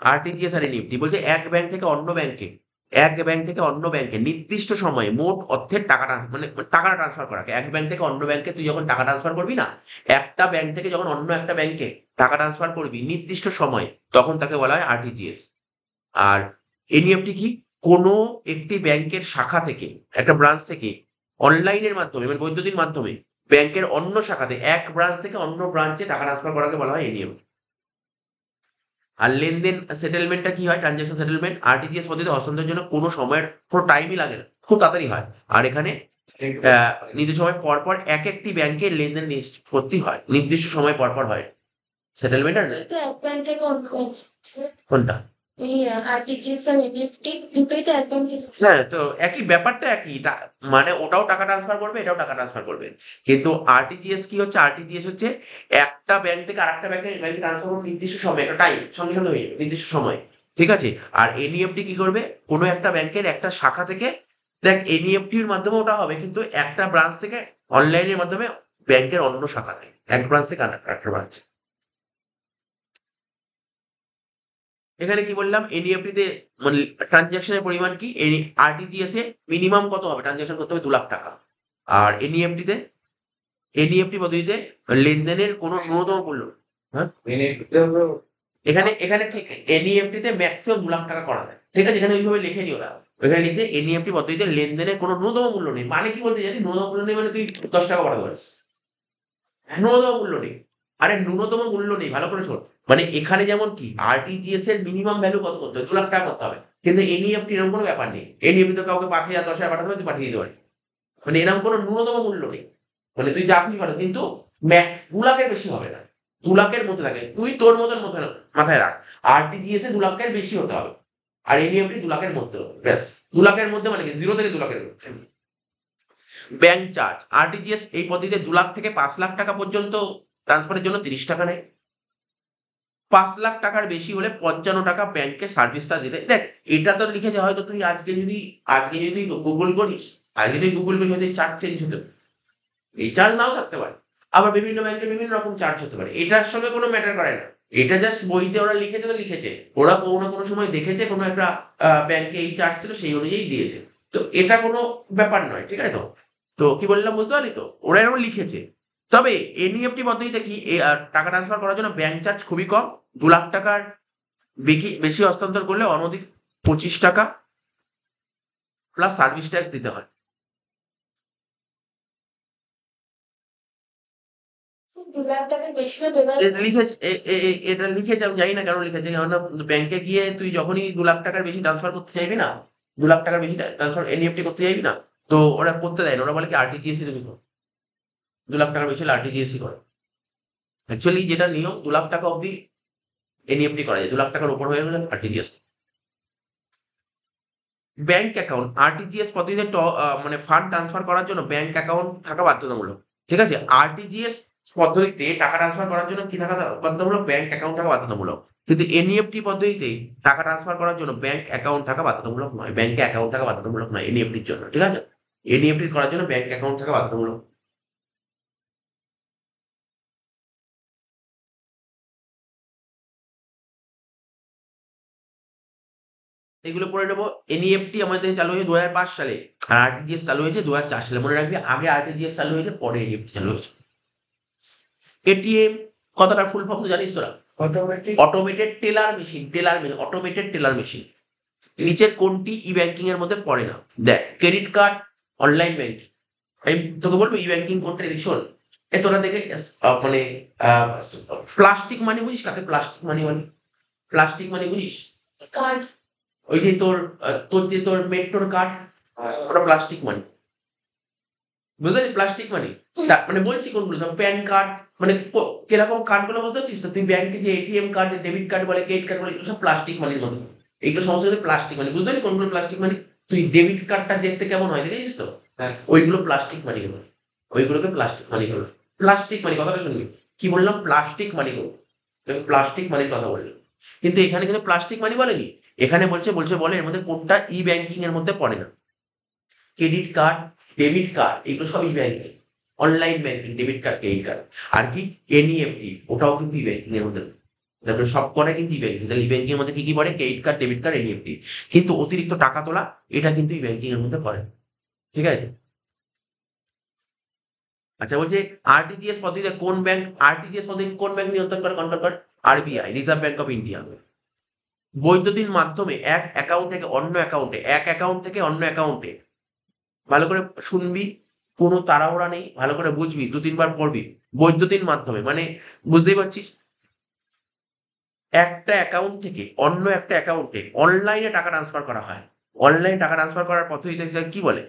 আরটিজিএস আর এনইএফটি বলছে এক ব্যাংক থেকে অন্য ব্যাংকে নির্দিষ্ট সময়ে মোট অর্থের টাকা মানে টাকাটা ট্রান্সফার করাকে। এক ব্যাংক থেকে অন্য ব্যাংকে তুই যখন টাকা ট্রান্সফার করবি না, একটা ব্যাংক থেকে যখন অন্য একটা ব্যাংকে টাকা ট্রান্সফার করবি নির্দিষ্ট সময়ে, তখন তাকে বলা হয় আরটিজিএস। আর এনইএফটি কি? কোনো একটি ব্যাংকের শাখা থেকে, একটা ব্রাঞ্চ থেকে অনলাইনের মাধ্যমে মানে বৈদ্যুতিন মাধ্যমে ব্যাংকের অন্য শাখাতে, এক ব্রাঞ্চ থেকে অন্য ব্রাঞ্চে টাকা ট্রান্সফার করাকে বলা হয় এনইএফটি। আর লেনদেন সেটেলমেন্টটা কি হয়? ট্রানজাকশন সেটেলমেন্ট আরটিজিএস পদ্ধতিতে হস্তান্তরের জন্য কোনো সময়ের কোনো টাইমই লাগে না, খুব তাড়াতাড়ি হয়। আর এখানে নির্দিষ্ট সময় পর পর এক একটি ব্যাংকের লেনদেন নিষ্পত্তি হয়, নির্দিষ্ট সময় পর পর হয় সেটেলমেন্ট। আর তো এক ব্যাংক থেকে অন্য ব্যাংকে হচ্ছে। কোনটা? এই আরটিজিএস আর এনইএফটি দুটোই তো এক ব্যাংক থেকে হচ্ছে। হ্যাঁ, তো একই ব্যাপারটা একই, মানে ওটাও টাকা ট্রান্সফার করবে, এটাও টাকা ট্রান্সফার করবে। কিন্তু আরটিজিএস কি হচ্ছে? আরটিজিএস হচ্ছে একটা ব্যাংক থেকে আরেকটা ব্যাংকে ট্রান্সফার করবে নির্দিষ্ট সময়, একটা টাইম, সঙ্গে সঙ্গে হয়ে যাবে নির্দিষ্ট সময়। ঠিক আছে, আর এনইএফটি কি করবে? কোনো একটা ব্যাংকের একটা শাখা থেকে, দেখ এনইএফটির মাধ্যমে ওটা হবে, কিন্তু একটা ব্রাঞ্চ থেকে অনলাইনের মাধ্যমে ব্যাংকের অন্য শাখাতে, এক ব্রাঞ্চ থেকে আরেকটা ব্রাঞ্চ। এখানে কি বললাম? এনইএফটি তে মানে ট্রানজাকশনের পরিমাণ কি? আরটিজিএস এ মিনিমাম কত হবে? ট্রানজাকশন করতে হবে 2 লাখ টাকা। আর এনইএফটি পদ্ধতিতে লেনদেনের কোনো ন্যূনতম মূল্য, হ্যাঁ এখানে এখানে ঠিক এনইএফটি তে ম্যাক্সিমাম 2 লাখ টাকা করা যায়, ঠিক আছে? এখানে ওইভাবে লিখে নিও না, ওইখানে লিখে এনইএফটি পদ্ধতিতে লেনদেনের কোনো ন্যূনতম মূল্য নেই। মানে কি বলতে জানি, ন্যূনতম মূল্য নেই মানে তুই 10 টাকা পাঠাতে পারিস, ন্যূনতম মূল্য নেই। আরে ন্যূনতম মূল্য নেই, ভালো করে শোন। মানে এখানে যেমন কি আরটিজিএস এর মিনিমাম ভ্যালু কত করতে হবে, 2 লাখ টাকা করতে হবে, কিন্তু এনইএফটি এরকম কোনো ব্যাপার নেই। এনইএফটি তো কাউকে 5,000 10,000 পাঠাতে হবে, তুই পাঠিয়ে দিতে পারিস। মানে এরকম কোনো ন্যূনতম মূল্য নেই, মানে তুই যা খুশি পাঠাও, কিন্তু ম্যাক্স 2 লাখের বেশি হবে না, 2 লাখের মধ্যে থাকে। তুই তোর মতন মাথায় রাখ, আরটিজিএস এ 2 লাখের বেশি হতে হবে, আর এনইএফটি 2 লাখের মধ্যে হবে, ব্যাস। 2 লাখের মধ্যে মানে কি 0 থেকে 2 লাখের মধ্যে। ব্যাংক চার্জ আরটিজিএস এই পদ্ধতিতে 2 লাখ থেকে 5 লাখ টাকা পর্যন্ত ট্রান্সফারের জন্য 30 টাকা নেয়। 5 লাখ টাকার বেশি হলে 55 টাকা ব্যাংকে সার্ভিস চার্জ দিতে। দেখ, এটা তো লিখেছে, হয়তো তুই আজকে যদি গুগল করিস, হয়তো চার্জ চেঞ্জ হতে পারে, এই চার্জ নাও থাকতে পারে। আবার বিভিন্ন ব্যাংকে বিভিন্ন রকম চার্জ হতে পারে, এটার সঙ্গে কোনো ম্যাটার করে না। এটা জাস্ট বইতে ওরা লিখেছে তো লিখেছে, ওরা কোনো না কোনো সময় দেখেছে কোনো একটা ব্যাংকে এই চার্জ ছিল, সেই অনুযায়ী দিয়েছে। তো এটা কোনো ব্যাপার নয়, ঠিক আছে? তো তো কি বললাম বুঝতে পারলি তো? ওরা এরকম লিখেছে। তবে এনইএফটি পদ্ধতিতে কি টাকা ট্রান্সফার করার জন্য ব্যাংক চার্জ খুবই কম। 2 লাখ টাকার বেশি হস্তান্তর করলে অনধিক 25 টাকা প্লাস সার্ভিস ট্যাক্স দিতে হয়। 2 লাখ টাকার বেশি হলে দেওয়া এটা লিখেছে এটা লিখেছে, আমি জানি না কেন লিখেছে। কেননা ব্যাংকে গিয়ে তুই যখনই 2 লাখ টাকার বেশি ট্রান্সফার করতে চাইবি না, 2 লাখ টাকার বেশি ট্রান্সফার এনইএফটি করতে চাইবি না, তো ওরা করতে দেয় না। ওরা বলে কি আরটিজিএস তুমি করো, 2 লাখ টাকার বেশি হলে আরটিজিএস করো। অ্যাকচুয়ালি যেটা নিয়ম, 2 লাখ টাকা অবধি এনইএফটি করা যায়, 2 লাখ টাকার উপর হয়ে গেলে আরটিজিএস। ব্যাংক অ্যাকাউন্ট আরটিজিএস পদ্ধতিতে মানে ফান্ড ট্রান্সফার করার জন্য ব্যাংক অ্যাকাউন্ট থাকা বাধ্যতামূলক, ঠিক আছে? আরটিজিএস পদ্ধতিতে টাকা ট্রান্সফার করার জন্য কি থাকা বাধ্যতামূলক? ব্যাংক অ্যাকাউন্ট থাকা বাধ্যতামূলক। কিন্তু এনইএফটি পদ্ধতিতে টাকা ট্রান্সফার করার জন্য ব্যাংক অ্যাকাউন্ট থাকা বাধ্যতামূলক নয়, ব্যাংকে অ্যাকাউন্ট থাকা বাধ্যতামূলক নয় এনইএফটির জন্য, ঠিক আছে? এনইএফটি করার জন্য ব্যাংক অ্যাকাউন্ট থাকা বাধ্যতামূলক। এগুলো পড়ে নেবো। এনইএফটি আমাদের চালু হয়েছে 2005 সালে, আর আরটিজিএস চালু হয়েছে 2004 সালে। মনে রাখবি, আগে আরটিজিএস চালু হয়েছে, পরে এনইএফটি চালু হয়েছে। এটিএম কথাটার ফুল ফর্ম তো জানিস তোরা? Automated teller machine. Automated teller machine. নিচের কোনটি ই ব্যাংকিং এর মধ্যে পড়ে না? দেখ, ক্রেডিট কার্ড, অনলাইন ব্যাংকিং। আমি তোকে বলবো ই ব্যাংকিং কোনটা, দেখি শোন। তোরা দেখে মানে প্লাস্টিক মানি বুঝিস কাকে? প্লাস্টিক মানি বুঝিস? কার্ড ওই যে তোর মেট্রোর কার্ড, ওটা প্লাস্টিক মানি, বুঝতে পারছিস? প্লাস্টিক মানি মানে বলছি কোনগুলো, প্যান কার্ড, মানে কিরকম কার্ড গুলো বুঝতে পারছিস তো? তুই ব্যাংকে যে এটিএম কার্ড, ডেবিট কার্ড বলে, ক্রেডিট কার্ড বলে, এগুলো সব প্লাস্টিক মানির মতো। এগুলো সমস্ত প্লাস্টিক মানি, বুঝতে পারছিস কোনগুলো প্লাস্টিক মানি? তুই ডেবিট কার্ডটা দেখতে কেমন হয় দেখেছিস তো? ওইগুলো প্লাস্টিক মানি গুলো, ওইগুলোকে প্লাস্টিক মানি গুলো। প্লাস্টিক মানি কথাটা শুনবি, কি বললাম? প্লাস্টিক মানি গুলো, প্লাস্টিক মানির কথা বললাম। কিন্তু এখানে কিন্তু প্লাস্টিক মানি বলেনি, এখানে বলে এর মধ্যে কোনটা ই ব্যাংকিং এর মধ্যে পড়ে না। ক্রেডিট কার্ড, ডেবিট কার্ড, এগুলো সব e banking, online banking, debit card, credit card. আর কি এনইএফটি, ওটাও কিন্তু ই ব্যাংকিং এর মধ্যে। তারপরে সব কটা কিন্তু ই ব্যাংকিং। তাহলে ই ব্যাংকিং এর মধ্যে কি কি পড়ে? Credit card, debit card, NEFT. কিন্তু অতিরিক্ত টাকা তোলা, এটা কিন্তু ই ব্যাংকিং এর মধ্যে পড়ে, ঠিক আছে? আচ্ছা, বলছে আরটিজিএস পদ্ধতি কোন ব্যাংক নিয়ন্ত্রণ করে, কন্ট্রোল করে? RBI, reserve bank of India. বৈদ্যুতিন মাধ্যমে এক অ্যাকাউন্ট থেকে অন্য অ্যাকাউন্টে, ভালো করে শুনবি, কোনো তাড়াহুড়া নেই, ভালো করে বুঝবি, 2-3 বার পড়বি। বৈদ্যুতিন মাধ্যমে মানে বুঝতেই পারছিস, একটা অ্যাকাউন্ট থেকে অন্য একটা অ্যাকাউন্টে অনলাইনে টাকা ট্রান্সফার করা হয়। অনলাইনে টাকা ট্রান্সফার করার পদ্ধতিতে কি বলে?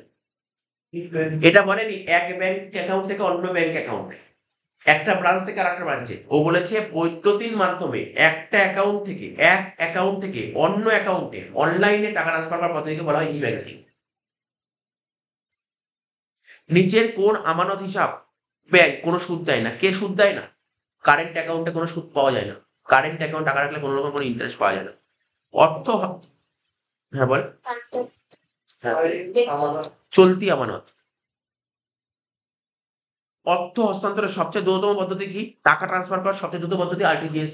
এটা বলেনি এক ব্যাংক অ্যাকাউন্ট থেকে অন্য ব্যাংক অ্যাকাউন্টে, একটা ব্রাঞ্চ থেকে আরেকটা ব্রাঞ্চে। ও বলেছে বৈদ্যুতিন মাধ্যমে এক অ্যাকাউন্ট থেকে অন্য অ্যাকাউন্টে অনলাইনে টাকা ট্রান্সফার করার পদ্ধতিকে বলা হয় ই ব্যাংকিং। নিচের কোন আমানত হিসাব ব্যাংক কোনো সুদ দেয় না? কে সুদ দেয় না? কারেন্ট অ্যাকাউন্টে কোনো সুদ পাওয়া যায় না। কারেন্ট অ্যাকাউন্ট টাকা রাখলে কোনো রকম কোনো ইন্টারেস্ট পাওয়া যায় না। অর্থ হ্যাঁ বল। হ্যাঁ, চলতি আমানত। অর্থ হস্তান্তরের সবচেয়ে দ্রুততম পদ্ধতি কি? টাকা ট্রান্সফার করার সবচেয়ে দ্রুত পদ্ধতি আরটিজিএস।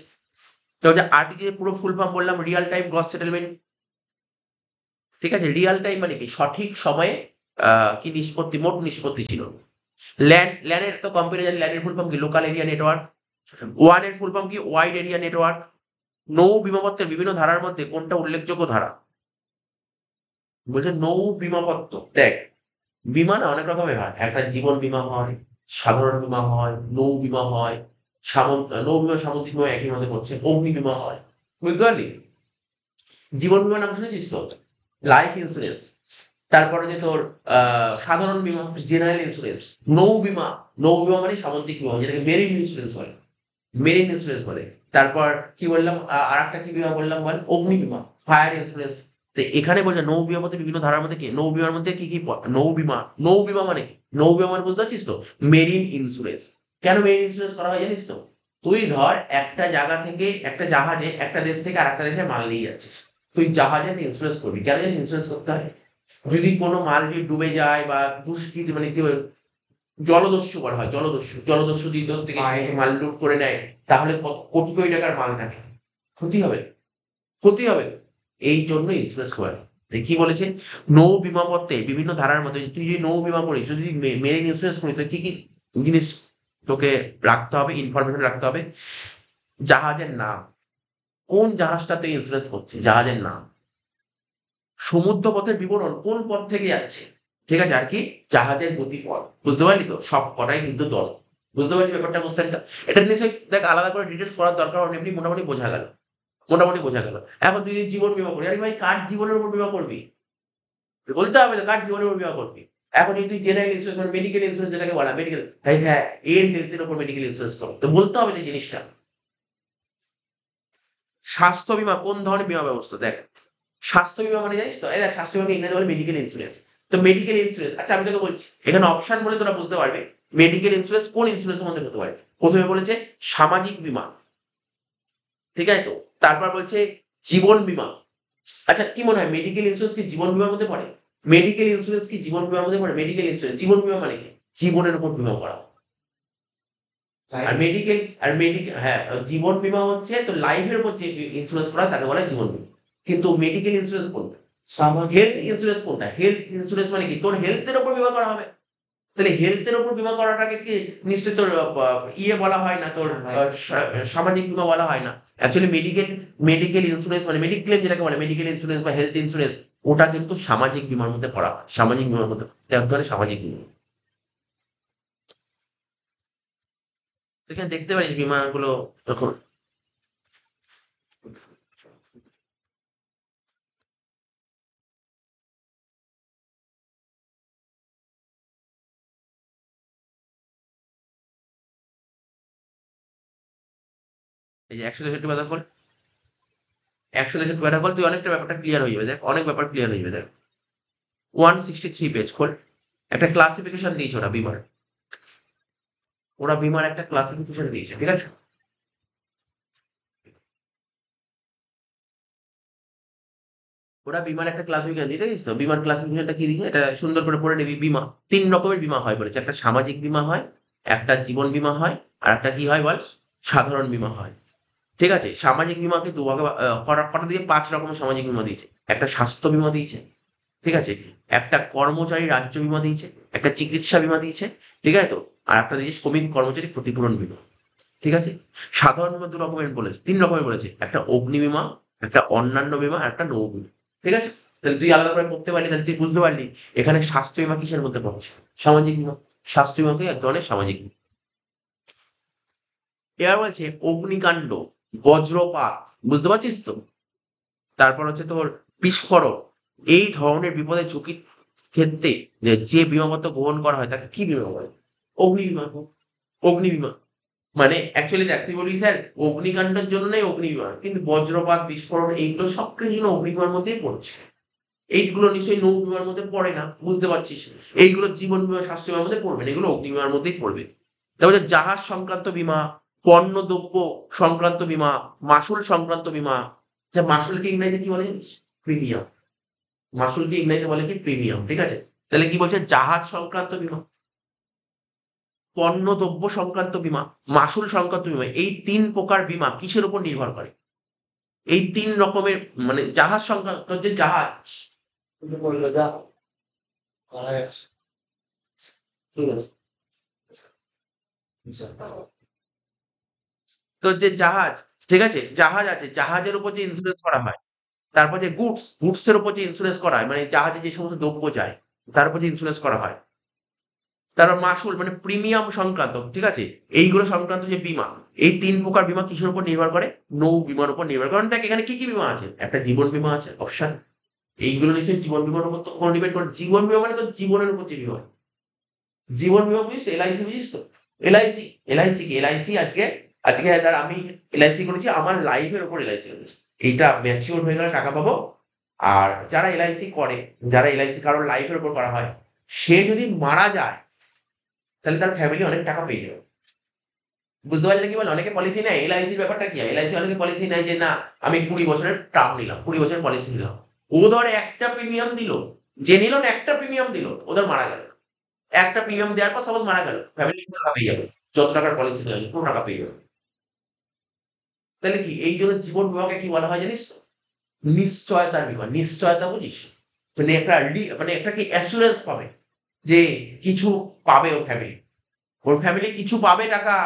তো আরটিজিএস পুরো ফুল ফর্ম বললাম, রিয়াল টাইম গ্রস সেটেলমেন্ট, ঠিক আছে? রিয়াল টাইম মানে কি? সঠিক সময়ে কি নিষ্পত্তি, মোট নিষ্পত্তি ছিল। ল্যানের তো কম্পিউটার জানি, ল্যানের ফুল ফর্ম কি? Local area network. ওয়ান এর ফুল ফর্ম কি? Wide area network. নৌ বিমাপত্রের বিভিন্ন ধারার মধ্যে কোনটা উল্লেখযোগ্য ধারা? বলছে নৌ বিমাপত্র। দেখ, বিমা না অনেক রকমের হয়, একটা জীবন বীমা হয়, সাধারণ বীমা হয়, নৌ বীমা হয়, নৌ বীমা সামুদ্রিক বীমা একই মধ্যে পড়ছে, অগ্নি বীমা হয়, বুঝতে পারলি? জীবন বীমা নাম শুনেছিস তো, লাইফ ইন্স্যুরেন্স। তারপরে যে তোর সাধারণ বীমা, জেনারেল ইন্স্যুরেন্স। নৌ বীমা, নৌ বীমা মানে সামুদ্রিক বীমা, যেটাকে মেরিন ইন্স্যুরেন্স বলে, মেরিন ইন্স্যুরেন্স বলে। তারপর কি বললাম, আর একটা কি বীমা বললাম বল, অগ্নি বীমা, ফায়ার ইন্স্যুরেন্স। তো এখানে বলছে নৌ বীমার মধ্যে বিভিন্ন ধারার মধ্যে কি, নৌ বীমার মধ্যে কি কি নৌ বীমা, নৌ বীমা মানে কি, নৌ বীমা মানে বুঝতে পারছিস তো, মেরিন ইন্স্যুরেন্স। কেন মেরিন ইন্স্যুরেন্স করা হয় জানিস তো? তুই ধর একটা জায়গা থেকে, একটা জাহাজে একটা দেশ থেকে আর একটা দেশে মাল নিয়ে যাচ্ছিস, তুই জাহাজের ইন্স্যুরেন্স করবি। কেন জানিস ইন্স্যুরেন্স করতে হয়? যদি কোনো মাল যদি ডুবে যায় বা দুষ্কৃতি মানে কি বলে, জলদস্যু বলা হয়, জলদস্যু যদি তোর থেকে মাল লুট করে নেয়, তাহলে কত কোটি কোটি টাকার মাল থাকে, ক্ষতি হবে, ক্ষতি হবে। এই জন্য ইন্স্যুরেন্স করে। কি বলেছে, নৌ বীমা পত্রে বিভিন্ন ধারার মধ্যে তুই যদি নৌ বীমা করিস, যদি মেরিন ইন্স্যুরেন্স করিস, তো কি কি জিনিস তোকে রাখতে হবে, ইনফরমেশন রাখতে হবে? জাহাজের নাম, কোন জাহাজটাতে ইন্স্যুরেন্স করছে, জাহাজের নাম। সমুদ্র পথের বিবরণ, কোন পথ থেকে যাচ্ছে, ঠিক আছে, আর কি জাহাজের গতিপথ। বুঝতে পারলি তো, সব কটাই কিন্তু দল। বুঝতে পারলি ব্যাপারটা, কোশ্চেনটা? এটা নিশ্চয়ই দেখ আলাদা করে ডিটেলস করার দরকার হয়নি, এমনি মোটামুটি বোঝা গেল, মোটামুটি বোঝা গেল। এখন তুই যদি জীবন বীমা করি, আরে ভাই কার জীবনের উপর বীমা করবি? বলতে হবে তো কার জীবনের উপর বীমা করবি। এখন যদি তুই জেনারেল ইন্স্যুরেন্স মানে মেডিকেল ইন্স্যুরেন্স যেটাকে বলা, মেডিকেল, হ্যাঁ এর হেলথের উপর মেডিকেল ইন্স্যুরেন্স করো, তো বলতে হবে যে জিনিসটা। স্বাস্থ্য বীমা কোন ধরনের বীমা ব্যবস্থা? দেখ, স্বাস্থ্য বীমা মানে জানিস তো, এই দেখ স্বাস্থ্য বীমাকে ইংরেজি বলে মেডিকেল ইন্স্যুরেন্স। তো মেডিকেল ইন্স্যুরেন্স, আচ্ছা আমি তোকে বলছি, এখানে অপশন বলে তোরা বুঝতে পারবে মেডিকেল ইন্স্যুরেন্স কোন ইন্স্যুরেন্সের মধ্যে হতে পারে। প্রথমে বলেছে সামাজিক বীমা, ঠিক আছে তো। তারপর বলছে জীবন বীমা। আচ্ছা কি মনে হয় মেডিকেল ইন্স্যুরেন্স কি জীবন বীমার মধ্যে পড়ে? মেডিকেল ইন্স্যুরেন্স কি জীবন বীমার মধ্যে পড়ে? মেডিকেল ইন্স্যুরেন্স, জীবন বীমা মানে কি, জীবনের উপর বীমা করা। আর মেডিকেল হ্যাঁ, জীবন বীমা হচ্ছে তো লাইফের উপর যে ইন্স্যুরেন্স করা হয় তাকে বলা হয় জীবন বীমা। কিন্তু মেডিকেল ইন্স্যুরেন্স কোনটা, হেলথ ইন্স্যুরেন্স কোনটা? হেলথ ইন্স্যুরেন্স মানে কি, তোর হেলথের উপর বীমা করা হবে। তাহলে হেলথের উপর বীমা করাটাকে কি নিশ্চয়ই তোর ইয়ে বলা হয় না, তোর সামাজিক বীমা বলা হয় না। অ্যাকচুয়ালি মেডিকেল ইন্স্যুরেন্স মানে মেডিক্লেম যেটাকে বলে, মেডিকেল ইন্স্যুরেন্স বা হেলথ ইন্স্যুরেন্স, ওটা কিন্তু সামাজিক বীমার মধ্যে পড়া হয়, সামাজিক বীমার মধ্যে, এটা এক ধরনের সামাজিক বীমা। এখানে দেখতে পারিস বীমাগুলো এখন। এই যে 163 ব্যথা ফল, 163 ব্যথা ফল, তুই অনেকটা ব্যাপারটা ক্লিয়ার হয়ে যাবে, দেখ অনেক ব্যাপার ক্লিয়ার হয়ে যাবে। দেখ 163 পেজ খোল, একটা ক্লাসিফিকেশন দিয়েছে ওরা বিমার, ওরা বিমার একটা ক্লাসিফিকেশন দিয়েছে, ঠিক আছে। ওরা বিমার একটা ক্লাসিফিকেশন দিয়ে দিয়েছে তো, বিমার ক্লাসিফিকেশনটা কি দিয়েছে এটা সুন্দর করে পড়ে নিবি। বিমা 3 রকমের বিমা হয় বলেছে, একটা সামাজিক বিমা হয়, একটা জীবন বিমা হয়, আর একটা কি হয় বল, সাধারণ বিমা হয়। ঠিক আছে, সামাজিক বিমাকে দুভাগে কটা কটা দিয়ে 5 রকমের সামাজিক বিমা দিয়েছে। একটা স্বাস্থ্য বিমা দিয়েছে, ঠিক আছে, একটা কর্মচারী রাজ্য বিমা দিয়েছে, একটা চিকিৎসা বিমা দিয়েছে, ঠিক আছে তো, আর একটা দিয়েছে শ্রমিক কর্মচারী ক্ষতিপূরণ বিমা, ঠিক আছে। সাধারণ বিমা 2 রকমের বলেছে, 3 রকমের বলেছে, একটা অগ্নি বিমা, একটা অন্যান্য বিমা, আর একটা নৌ বিমা, ঠিক আছে। তাহলে তুই আলাদা করে পড়তে পারলি, তাহলে তুই বুঝতে পারলি এখানে স্বাস্থ্য বিমা কিসের মধ্যে পড়ছে, সামাজিক বিমা। স্বাস্থ্য বিমাকে এক ধরনের সামাজিক বিমা। এবার বলছে অগ্নিকাণ্ড, বজ্রপাত, বুঝতে পারছিস তো। তারপর হচ্ছে তোর বিস্ফোরণ, এই ধরনের বিপদের ঝুঁকির ক্ষেত্রে যে বীমাপত্র গ্রহণ করা হয় তাকে কি বিমা বলে? অগ্নি বিমা। অগ্নি বিমা মানে অ্যাকচুয়ালি দেখ, তুই বলবি স্যার অগ্নিকাণ্ডের জন্য নেই অগ্নি বিমা, কিন্তু বজ্রপাত বিস্ফোরণ এইগুলো সবকিছু যেন অগ্নি বিমার মধ্যেই পড়ছে। এইগুলো নিশ্চয়ই নৌ বিমার মধ্যে পড়ে না, বুঝতে পারছিস। এইগুলো জীবন বিমা স্বাস্থ্য বিমার মধ্যে পড়বে না, এগুলো অগ্নি বিমার মধ্যেই পড়বে। তারপরে জাহাজ সংক্রান্ত বীমা, পণ্য দ্রব্য সংক্রান্ত বীমা, মাসুল সংক্রান্ত বীমা। আচ্ছা মাসুলকে ইংরেজিতে কি বলে জানিস? প্রিমিয়াম। মাসুলকে ইংরেজিতে বলে কি, প্রিমিয়াম, ঠিক আছে। তাহলে কি বলছে, জাহাজ সংক্রান্ত বীমা, পণ্য দ্রব্য সংক্রান্ত বীমা, মাসুল সংক্রান্ত বীমা, এই 3 প্রকার বীমা কিসের উপর নির্ভর করে? এই 3 রকমের, মানে জাহাজ সংক্রান্ত যে জাহাজ, ঠিক আছে, তো যে জাহাজ, ঠিক আছে? জাহাজ আছে, জাহাজের উপর যে ইন্স্যুরেন্স করা হয়। তারপর যে গুডস এর উপর যে ইন্স্যুরেন্স করা হয়, মানে জাহাজে যে সমস্ত দ্রব্য যায়, তার উপর যে ইন্স্যুরেন্স করা হয়। তারপর মাসুল মানে প্রিমিয়াম সংক্রান্ত, ঠিক আছে? এইগুলো সংক্রান্ত যে বীমা, এই ৩ প্রকার বীমা কিসের উপর নির্ভর করে? নৌ বীমার উপর নির্ভর করে। কারণ দেখ এখানে কি বীমা আছে? একটা জীবন বীমা আছে, অপশন। এইগুলো নিশ্চয়ই জীবন বীমার উপর তো কোনো ডিপেন্ড করে। জীবন বীমা মানে তো জীবনের উপর যে বীমা। জীবন বীমা বুঝিস তো? এলআইসি বুঝিস তো? এলআইসি, এলআইসি কি? এলআইসি আজকে ধর আমি এলআইসি করেছি, আমার লাইফের উপর এলআইসি করেছি। এইটা ম্যাচিওর হয়ে গেলে টাকা পাবো। আর যারা এলআইসি করে, যারা এলআইসি কারোর লাইফের উপর করা হয়, সে যদি মারা যায়, তাহলে তার ফ্যামিলি অনেক টাকা পেয়ে যাবে। বুঝতে পারলে কি বলে? অনেকে পলিসি নেয়। এলআইসির ব্যাপারটা কি হয়? এলআইসি অনেকে পলিসি নেয় যে না, আমি ২০ বছরের টার্ম নিলাম, ২০ বছরের পলিসি নিলাম। ও ধর একটা প্রিমিয়াম দিল, যে নিল না একটা প্রিমিয়াম দিল, ও ধর মারা গেল। একটা প্রিমিয়াম দেওয়ার পর সাপোজ মারা গেল, ফ্যামিলি টাকা পেয়ে যাবে। যত টাকার পলিসি চাই পুরো টাকা পেয়ে যাবে। তাহলে কি এই জন্য জীবন বীমাকে কি বলা হয় জানিস তো? নিশ্চয়তার বীমা। নিশ্চয়তা বুঝিস? মানে মানে একটা কি অ্যাসুরেন্স পাবে যে কিছু পাবে ওর ফ্যামিলি। ওর ফ্যামিলি কিছু পাবে টাকা।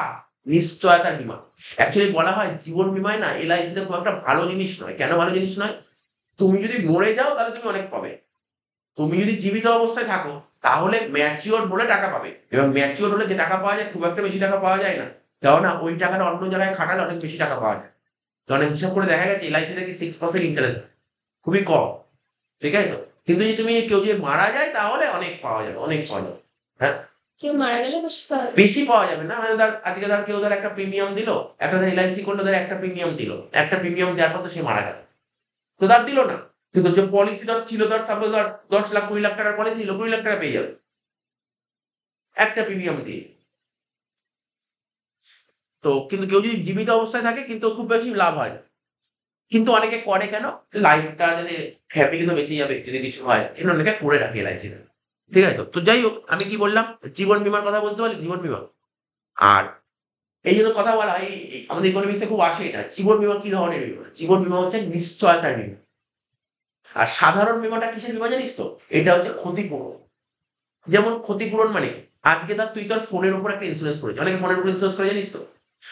নিশ্চয়তার বীমা। অ্যাকচুয়ালি বলা হয় জীবন বীমায় না এলআইসিতে খুব একটা ভালো জিনিস নয়। কেন ভালো জিনিস নয়? তুমি যদি মরে যাও তাহলে তুমি অনেক পাবে। তুমি যদি জীবিত অবস্থায় থাকো তাহলে ম্যাচিওর হলে টাকা পাবে। এবং ম্যাচিওর হলে যে টাকা পাওয়া যায় খুব একটা বেশি টাকা পাওয়া যায় না। কেননা ওই টাকাটা অন্য জায়গায় খাটালে অনেক বেশি টাকা পাওয়া যায়। কারণ হিসাব করে দেখা গেছে এলআইসিতে কি 6% ইন্টারেস্ট, খুবই কম। ঠিক আছে তো? কিন্তু যদি কেউ যদি মারা যায় তাহলে অনেক পাওয়া যাবে, অনেক পাওয়া যাবে। হ্যাঁ? কেউ মারা গেলে বেশি পাওয়া যাবে। বেশি পাওয়া যাবে না, মানে ধর আজকে ধর কেউ ধর একটা প্রিমিয়াম দিল, একটা ধর এলআইসি করলো, ধর একটা প্রিমিয়াম দিল। একটা প্রিমিয়াম দেওয়ার পর তো সে মারা গেল। তো তার দিল না। কিন্তু যে পলিসি ধর ছিল, ধর সাপোজ ধর ১০ লাখ ২০ লাখ টাকার পলিসি ছিল, ২০ লাখ টাকা পেয়ে যাবে। একটা প্রিমিয়াম দিয়ে। তো কিন্তু কেউ যদি জীবিত অবস্থায় থাকে কিন্তু খুব বেশি লাভ হয় না। কিন্তু অনেকে করে কেন? লাইফটা যদি ফ্যামিলি তো বেঁচে যাবে যদি কিছু হয়। এজন্য অনেকে করে রাখে এলআইসিতে। ঠিক আছে তো? তো যাই হোক, আমি কি বললাম? জীবন বীমার কথা বলতে পারলি? জীবন বীমা। আর এইজন্য কথা বলা হয়, আমাদের ইকোনমিক্স এ খুব আসে এটা। জীবন বীমা কি ধরনের বীমা? জীবন বীমা হচ্ছে নিশ্চয়তার বীমা। আর সাধারণ বীমাটা কিসের বীমা জানিস তো? এটা হচ্ছে ক্ষতিপূরণ। যেমন ক্ষতিপূরণ মানে কি? আজকে তুই তোর ফোনের উপর একটা ইন্সুরেন্স করেছিস। অনেকে ফোনের উপর ইন্সুরেন্স করে জানিস তো?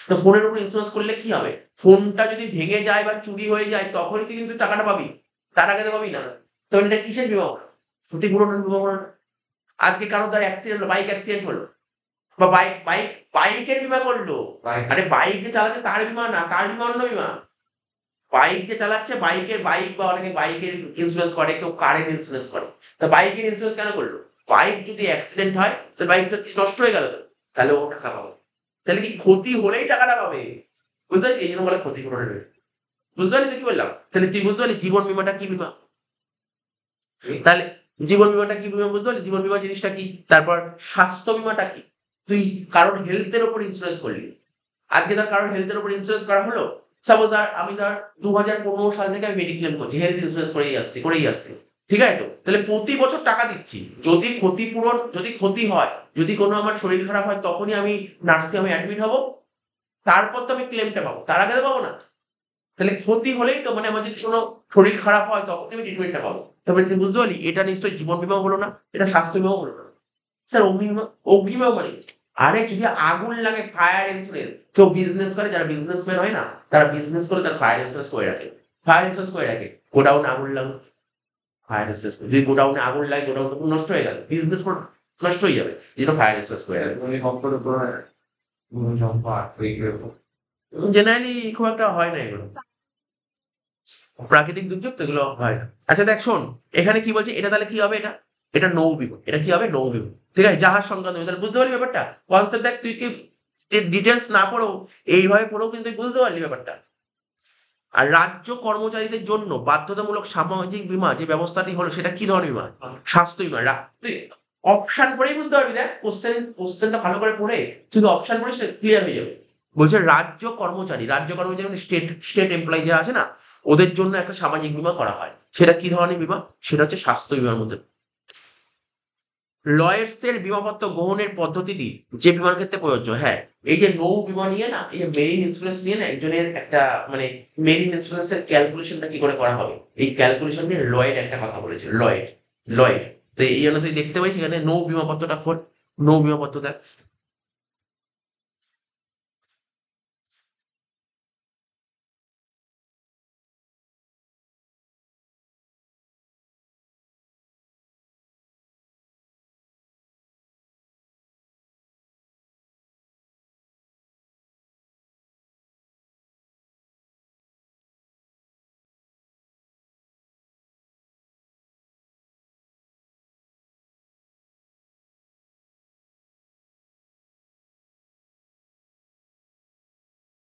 তো ফোনের উপর ইন্সুরেন্স করলে কি হবে? ফোনটা যদি ভেঙে যায় বা চুরি হয়ে যায় তখনই তুই কিন্তু টাকাটা পাবি। তার আগে তো পাবি না। তাহলে এটা কিসের বীমা হলো? ক্ষতিপূরণের বীমা হলো না? আজকে কারো তার অ্যাক্সিডেন্ট হলো, বাইক অ্যাক্সিডেন্ট হলো, বা বাইকের বীমা করলো। আরে বাইক যে চালাচ্ছে তার বীমা না, তার বীমা অন্য বীমা। বাইক যে চালাচ্ছে, বাইক বা অনেকে বাইকের ইন্সুরেন্স করে, কেউ কারের ইন্সুরেন্স করে। তো বাইকের ইন্সুরেন্স কেন করলো? বাইক যদি অ্যাক্সিডেন্ট হয় তো বাইকটা কি নষ্ট হয়ে গেল তো? তাহলে ও টাকা পাবে। তাহলে কি ক্ষতি হলেই টাকাটা পাবে? বুঝতে পারছিস? এই জন্য বলে ক্ষতিপূরণের বীমা। বুঝতে পারলি তো কি বললাম? তাহলে তুই বুঝতে পারলি জীবন বীমাটা কি বীমা? তাহলে জীবন বীমাটা কি বীমা বুঝতে পারলি? জীবন বীমা জিনিসটা কি? তারপর স্বাস্থ্য বীমাটা কি? তুই কারোর হেলথের উপর ইন্সুরেন্স করলি। আজকে ধর কারোর হেলথের উপর ইন্সুরেন্স করা হলো। সাপোজ আমি ধর ২০১৫ সাল থেকে আমি মেডিক্লেম করছি। হেলথ ইন্সুরেন্স করেই আসছি। ঠিক আছে তো? তাহলে প্রতি বছর টাকা দিচ্ছি। যদি ক্ষতি হয়, যদি কোনো আমার শরীর খারাপ হয় তখনই আমি নার্সিং হোমে অ্যাডমিট হব। তারপর তো আমি ক্লেমটা পাবো। তার আগে তো পাবো না। তাহলে ক্ষতি হলেই তো, মানে আমার যদি কোনো শরীর খারাপ হয় তখনই আমি ট্রিটমেন্টটা পাবো। তারপরে তুই বুঝতে পারলি? এটা নিশ্চয়ই জীবন বীমাও হলো না, এটা স্বাস্থ্য বীমাও হলো না। স্যার অগ্নি বীমা মানে কি? আরে যদি আগুন লাগে, ফায়ার ইন্সুরেন্স। কেউ বিজনেস করে, যারা বিজনেসম্যান হয় না, তারা বিজনেস করে তারা ফায়ার ইন্সুরেন্স করে রাখে। ফায়ার ইন্সুরেন্স করে রাখে। গোডাউনে আগুন লাগলো, ফায়ার ইন্সুরেন্স। যদি গোডাউনে আগুন লাগে, গোডাউন তো নষ্ট হয়ে গেল, বিজনেস পুরো নষ্ট হয়ে যাবে। যেটা ফায়ার ইন্সুরেন্স করে রাখে। জেনারেলি খুব একটা হয় না এগুলো। প্রাকৃতিক দুর্যোগ তো এগুলো হয় না। আচ্ছা দেখ শোন, এখানে কি বলছে? এটা তাহলে কি হবে? এটা নৌ বীমা। এটা কি হবে? নৌ বীমা। ঠিক আছে? জাহাজ সংক্রান্ত বীমা। তাহলে বুঝতে পারলি ব্যাপারটা? কনসেপ্ট দেখ, তুই কি ডিটেলস না পড়েও এইভাবে পড়েও কিন্তু তুই বুঝতে পারলি ব্যাপারটা। আর রাজ্য কর্মচারীদের জন্য বাধ্যতামূলক সামাজিক বীমা যে ব্যবস্থাটি হলো সেটা কি ধরনের বীমা? স্বাস্থ্য বীমা। তুই অপশন পড়েই বুঝতে পারবি। দেখ কোশ্চেনটা ভালো করে পড়ে তুই অপশন পড়িস, ক্লিয়ার হয়ে যাবে। বলছে রাজ্য কর্মচারী মানে স্টেট এমপ্লয়ি যারা আছে না, ওদের জন্য একটা সামাজিক বীমা করা হয়। সেটা কি ধরনের বীমা? সেটা হচ্ছে স্বাস্থ্য বীমার মধ্যে। লয়েডস এর বীমাপত্র গ্রহণের পদ্ধতিটি যে বীমার ক্ষেত্রে প্রযোজ্য। হ্যাঁ, এই যে নৌ বীমা নিয়ে না, এই যে মেরিন ইন্স্যুরেন্স নিয়ে না, একজনের একটা মানে মেরিন ইন্স্যুরেন্সের ক্যালকুলেশনটা কি করে করা হবে, এই ক্যালকুলেশন নিয়ে লয়েড একটা কথা বলেছে। লয়েড। তো এই জন্য তুই দেখতে পাইস এখানে নৌ বীমাপত্রটা খোল। নৌ বীমাপত্র দেখ।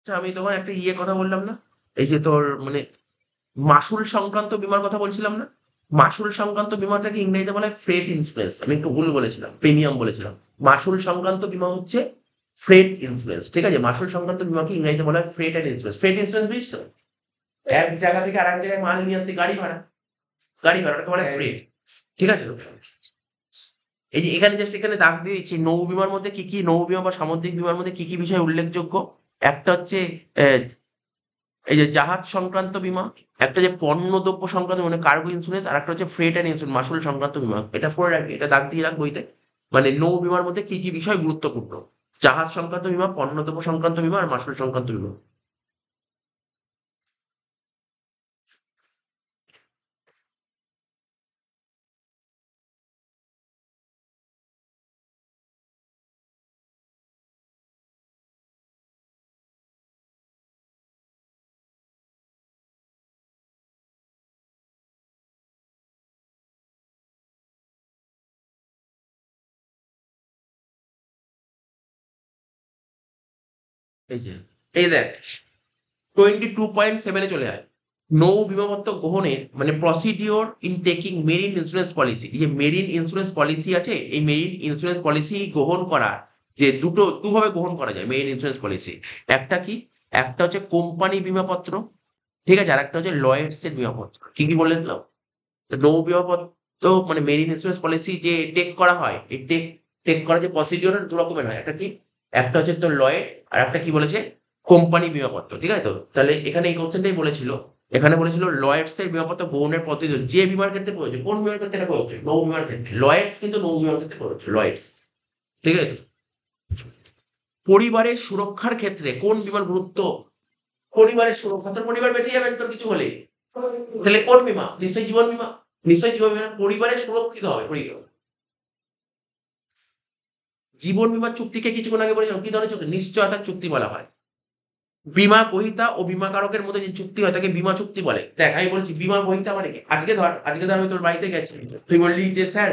আচ্ছা, আমি তখন একটা কথা বললাম না, এই যে তোর মানে মাসুল সংক্রান্ত বীমার কথা বলছিলাম না, মাসুল সংক্রান্ত বীমাটাকে ইংরেজিতে বলা হয় ফ্রেট ইন্স্যুরেন্স। আমি একটু ভুল বলেছিলাম, প্রিমিয়াম বলেছিলাম। মাসুল সংক্রান্ত বীমা হচ্ছে ফ্রেট ইন্স্যুরেন্স, ঠিক আছে? মাসুল সংক্রান্ত বীমাকে ইংরেজিতে বলা হয় freight and insurance. Freight insurance বুঝিস তো, এক জায়গা থেকে আর এক জায়গায় মাল নিয়ে আসছে, গাড়ি ভাড়া, গাড়ি ভাড়াটাকে বলা হয় ফ্রেট, ঠিক আছে? এই যে এখানে জাস্ট এখানে দাগ দিয়ে দিচ্ছি, নৌ বীমার মধ্যে কি কি, নৌ বীমা বা সামুদ্রিক বীমার মধ্যে কি কি বিষয় উল্লেখযোগ্য। একটা হচ্ছে এই যে জাহাজ সংক্রান্ত বীমা, একটা যে পণ্য দ্রব্য সংক্রান্ত মানে কার্গো ইন্স্যুরেন্স, আর একটা হচ্ছে ফ্রেট অ্যান্ড ইন্স্যুরেন্স মাসুল সংক্রান্ত বীমা। এটা পড়ে রাখবি, এটা দাগ দিয়ে রাখ বইতে। মানে নৌ বীমার মধ্যে কি কি বিষয় গুরুত্বপূর্ণ: জাহাজ সংক্রান্ত বীমা, পণ্য দ্রব্য সংক্রান্ত বীমা, আর মাসুল সংক্রান্ত বীমা। এই যে এই দেখ 22.7 চলে আয়। নৌ বিমাপত্র গ্রহণের মানে procedure in taking marine insurance policy. এই যে মেরিন ইন্স্যুরেন্স পলিসি আছে, এই মেরিন ইন্স্যুরেন্স পলিসি গ্রহণ করা, যে দুভাবে গ্রহণ করা যায় মেরিন ইন্স্যুরেন্স পলিসি। একটা কি, একটা হচ্ছে কোম্পানি বিমাপত্র, ঠিক আছে, আর একটা হচ্ছে লয়েডস এর বিমাপত্র। কি কি বলে দিলাম? তো নৌ বিমাপত্র মানে মেরিন ইন্স্যুরেন্স পলিসি যে টেক করা হয়, এই টেক টেক করা যে প্রসিডিওর দু রকমের হয়, একটা কি, একটা হচ্ছে তোর লয়েড, আর একটা কি বলেছে, কোম্পানি বিমাপত্র, ঠিক আছে? তো তাহলে এখানে এই কোশ্চেনটাই বলেছিল, এখানে বলেছিল লয়েডস এর বিমাপত্র গ্রহণের পদ্ধতি যে বিমার ক্ষেত্রে প্রয়োজন। কোন বিমার ক্ষেত্রে এটা প্রযোজ্য? নৌ বিমার ক্ষেত্রে। লয়েডস কিন্তু নৌ বিমার ক্ষেত্রে প্রযোজ্য, লয়েডস, ঠিক আছে? পরিবারের সুরক্ষার ক্ষেত্রে কোন বিমার গুরুত্ব? পরিবারের সুরক্ষা, তোর পরিবার বেঁচে যাবে তোর কিছু হলে, তাহলে কোন বীমা? নিশ্চয়ই জীবন বীমা। নিশ্চয়ই জীবন বীমা, পরিবারের সুরক্ষিত হবে পরিবার। জীবন বীমা চুক্তিকে কিছুক্ষণ আগে বলেছিলাম কি ধরনের চুক্তি? নিশ্চয়তার চুক্তি বলা হয়। বীমা গ্রহীতা ও বীমাকারকের মধ্যে যে চুক্তি হয় তাকে বীমা চুক্তি বলে। দেখ আমি বলছি বীমা গ্রহীতা মানে কি, আজকে ধর আমি তোর বাড়িতে গেছি, তুই বললি যে স্যার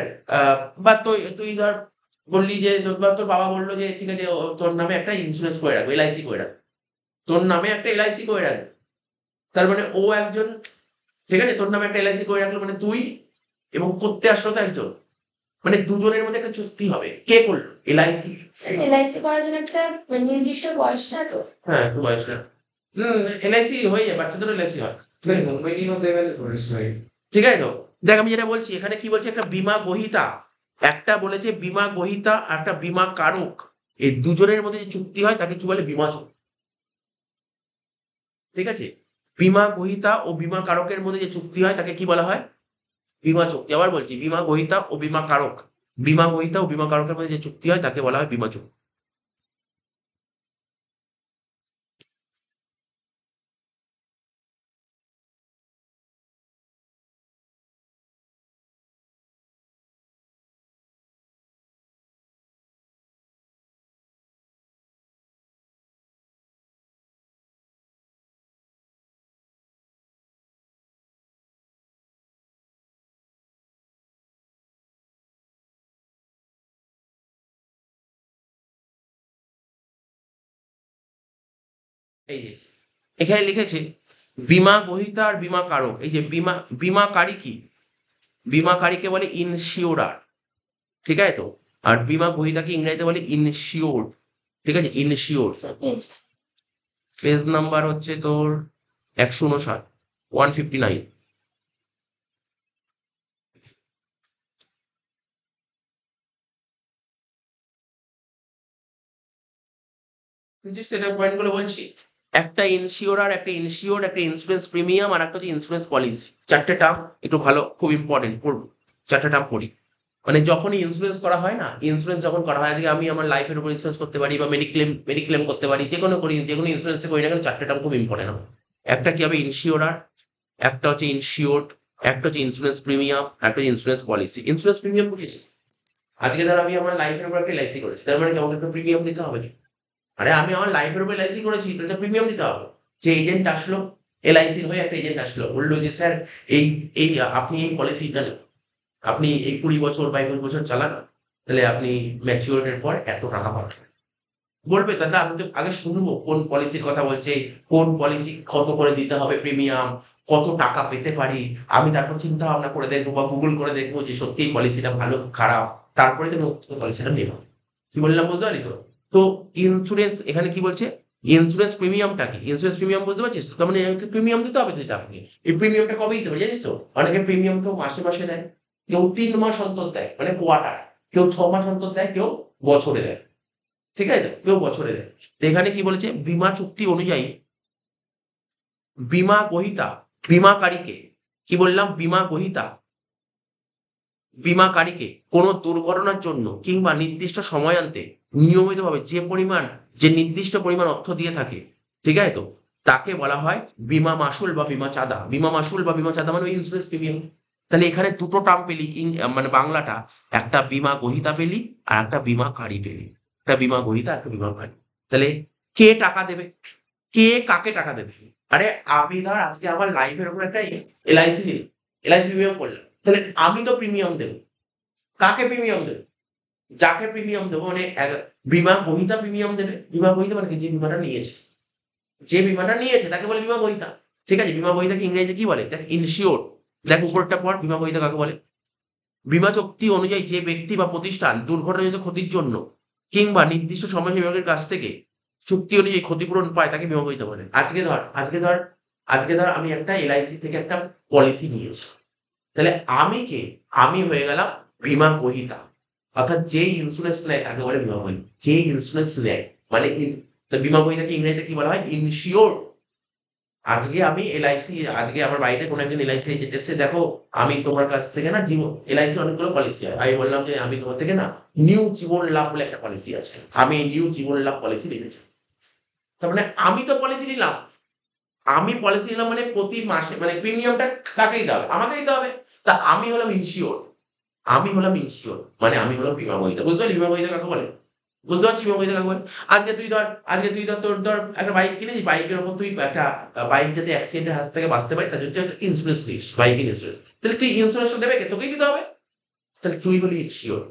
বা তুই ধর বললি যে বা তোর বাবা বললো যে ঠিক আছে তোর নামে একটা ইন্স্যুরেন্স করে রাখবে, এলআইসি করে রাখবে, তোর নামে একটা এলআইসি করে রাখবে। তার মানে ও একজন, ঠিক আছে, তোর নামে একটা এলআইসি করে রাখলো মানে তুই, এবং করতে আসলো তো একজন, মানে দুজনের মধ্যে একটা চুক্তি হবে। কে করলো? এলআইসি। এলআইসি করার জন্য একটা নির্দিষ্ট বয়স থাকে। হ্যাঁ, একটু বয়সটা এলআইসি হয়ে যায়, বাচ্চাদেরও এলআইসি হয়, ঠিক আছে? তো দেখ আমি যেটা বলছি এখানে কি বলছে, একটা বীমা গ্রহীতা, একটা বলেছে বীমা গ্রহীতা, একটা বীমা কারক, এই দুজনের মধ্যে যে চুক্তি হয় তাকে কি বলে? বীমা চুক্তি, ঠিক আছে? বীমা গ্রহীতা ও বীমা কারকের মধ্যে যে চুক্তি হয় তাকে কি বলা হয়? বীমা চুক্তি। আবার বলছি বীমা গ্রহীতা ও বীমা কারক, বীমা গ্রহীতা ও বীমা কারকের মধ্যে যে চুক্তি হয় তাকে বলা হয় বীমা চুক্তি। এই যে এখানে লিখেছে বীমা গ্রহীতা আর বীমা কারক। এই যে বীমাকারী কি? বীমাকারীকে বলে ইনসিওরার, ঠিক আছে? তো আর বীমা গ্রহীতাকে ইংরেজিতে বলে ইনসিওর্ড, ঠিক আছে? ইনসিওর। পেজ নাম্বার হচ্ছে তোর 159, 159। সেটা পয়েন্ট গুলো বলছি। একটা ইনসিওরার, একটা ইনসিওর্ড, একটা ইন্স্যুরেন্স প্রিমিয়াম, আর একটা হচ্ছে ইন্স্যুরেন্স পলিসি। চারটে টার্ম একটু ভালো, খুব ইম্পর্টেন্ট, পড়বো। চারটে টার্ম পড়ি। মানে যখনই ইন্স্যুরেন্স করা হয় না, ইন্স্যুরেন্স যখন করা হয়, আজকে আমি আমার লাইফের উপর ইন্স্যুরেন্স করতে পারি বা মেডিক্লেম করতে পারি, যে কোনো করি, যে কোনো ইন্স্যুরেন্স করি না কেন, চারটে টার্ম খুব ইম্পর্টেন্ট হবে। একটা কি হবে? ইনসিওরার, একটা হচ্ছে ইনসিওর্ড, একটা হচ্ছে ইন্স্যুরেন্স প্রিমিয়াম, একটা হচ্ছে ইন্স্যুরেন্স পলিসি। ইন্স্যুরেন্স প্রিমিয়াম বুঝিস? আজকে ধর আমি আমার লাইফের উপর একটা এলআইসি করেছি, তার মানে কি আমাকে একটা প্রিমিয়াম দিতে হবে? আরে আমি আমার লাইফের উপর এলআইসি করেছি, তাহলে প্রিমিয়াম দিতে হবে। যে এজেন্ট আসলো, এলআইসির হয়ে একটা এজেন্ট আসলো, বললো যে স্যার এই এই আপনি এই পলিসিটা নেন, আপনি এই 20 বছর বা 21 বছর চালান, তাহলে আপনি ম্যাচিওরের পর এত টাকা পাবেন। বলবে, তাহলে আমি তো আগে শুনবো কোন পলিসির কথা বলছে, কোন পলিসি কত করে দিতে হবে প্রিমিয়াম, কত টাকা পেতে পারি। আমি তারপর চিন্তা ভাবনা করে দেখবো বা গুগল করে দেখবো যে সত্যি পলিসিটা ভালো খারাপ, তারপরে তো নতুন পলিসিটা নেব। কি বললাম বুঝতে পারলি তো? তো ইন্স্যুরেন্স এখানে কি বলছে, ইন্স্যুরেন্স প্রিমিয়ামটা কি, ইন্স্যুরেন্স প্রিমিয়াম বুঝতে পারছিস তো? তার মানে প্রিমিয়াম দিতে হবে তো এটা আপনি। এই প্রিমিয়ামটা কবে দিতে হবে জানিস তো? অনেকে প্রিমিয়াম কেউ মাসে মাসে দেয়, কেউ 3 মাস অন্তর দেয় মানে কোয়ার্টার, কেউ 6 মাস অন্তর দেয়, কেউ বছরে দেয়। ঠিক আছে তো? কেউ বছরে দেয়। তো এখানে কি বলেছে, বীমা চুক্তি অনুযায়ী বীমা গ্রহীতা বীমাকারীকে, কি বললাম, বীমা গ্রহীতা বীমাকারীকে কোনো দুর্ঘটনার জন্য কিংবা নির্দিষ্ট সময়ান্তে নিয়মিতভাবে যে নির্দিষ্ট পরিমাণ অর্থ দিয়ে থাকে, ঠিক আছে তো, তাকে বলা হয় বীমা মাসুল বা বীমা চাঁদা। বীমা মাসুল বা বীমা চাঁদা মানে ইন্স্যুরেন্স প্রিমিয়াম। তাহলে এখানে দুটো টার্ম পেলি, মানে বাংলাটা, একটা বীমা গ্রহীতা পেলি আর একটা বীমাকারী পেলি। একটা বীমা গ্রহীতা, একটা বীমাকারী। তাহলে কে টাকা দেবে, কে কাকে টাকা দেবে? আরে আমি ধর আজকে আমার লাইফের উপর একটা এলআইসি নিলাম, এলআইসি প্রিমিয়াম করলাম, তাহলে আমি তো প্রিমিয়াম দেবো। কাকে প্রিমিয়াম দেবে? যাকে প্রিমিয়াম দেবো মানে বীমা গ্রহীতা প্রিমিয়াম দেবে। বীমা গ্রহীতা মানে কি, যে বীমাটা নিয়েছে, যে বীমাটা নিয়েছে তাকে বলে বীমা গ্রহীতা। ঠিক আছে, বীমা গ্রহীতাকে ইংরেজিতে কি বলে, দেখ ইনসিওর। দেখ উপরটা পর, বীমা গ্রহীতা কাকে বলে। বীমা চুক্তি অনুযায়ী যে ব্যক্তি বা প্রতিষ্ঠান দুর্ঘটনাজনিত ক্ষতির জন্য কিংবা নির্দিষ্ট সময়সীমার কাছ থেকে চুক্তি অনুযায়ী ক্ষতিপূরণ পায় তাকে বীমা গ্রহীতা বলে। আজকে ধর আমি একটা এলআইসি থেকে একটা পলিসি নিয়েছি, তাহলে আমি কে, আমি হয়ে গেলাম বীমা গ্রহীতা। অর্থাৎ যে ইন্স্যুরেন্স নেয় তাকে বলে বীমা গ্রহীতা। যে ইন্স্যুরেন্স নেয় মানে তো বীমা গ্রহীতাকে ইংরেজিতে কি বলা হয়, ইনসিওর। আজকে আমি এলআইসি, আজকে আমার বাড়িতে কোনো একজন এলআইসি এজেন্ট এসে, দেখো আমি তোমার কাছ থেকে না জীবন, এলআইসি অনেকগুলো পলিসি হয়, আমি বললাম যে আমি তোমার থেকে না নিউ জীবন লাভ বলে একটা পলিসি আছে, আমি এই নিউ জীবন লাভ পলিসি নিয়েছি। তার মানে আমি তো পলিসি নিলাম, আমি পলিসি নিলাম মানে প্রতি মাসে মানে প্রিমিয়ামটা কাকে দিতে হবে, আমাকে দিতে হবে। তা আমি হলাম ইনসিওর, আমি হলাম ইনসিওর মানে আমি হলাম বীমা গ্রহীতা। বুঝতে পারলি বীমা গ্রহীতা কাকে বলে? বুঝতে পারছি বীমা গ্রহীতা কাকে বলে? আজকে তুই ধর তোর ধর একটা বাইক কিনেছিস, বাইকের উপর তুই একটা বাইক যাতে অ্যাক্সিডেন্টের হাত থেকে বাঁচতে পারিস তার জন্য তুই একটা ইন্স্যুরেন্স নিস, বাইকের ইন্স্যুরেন্স। তাহলে তুই ইন্স্যুরেন্সটা দেবে কে, তোকেই দিতে হবে। তাহলে তুই হলি ইনসিওর,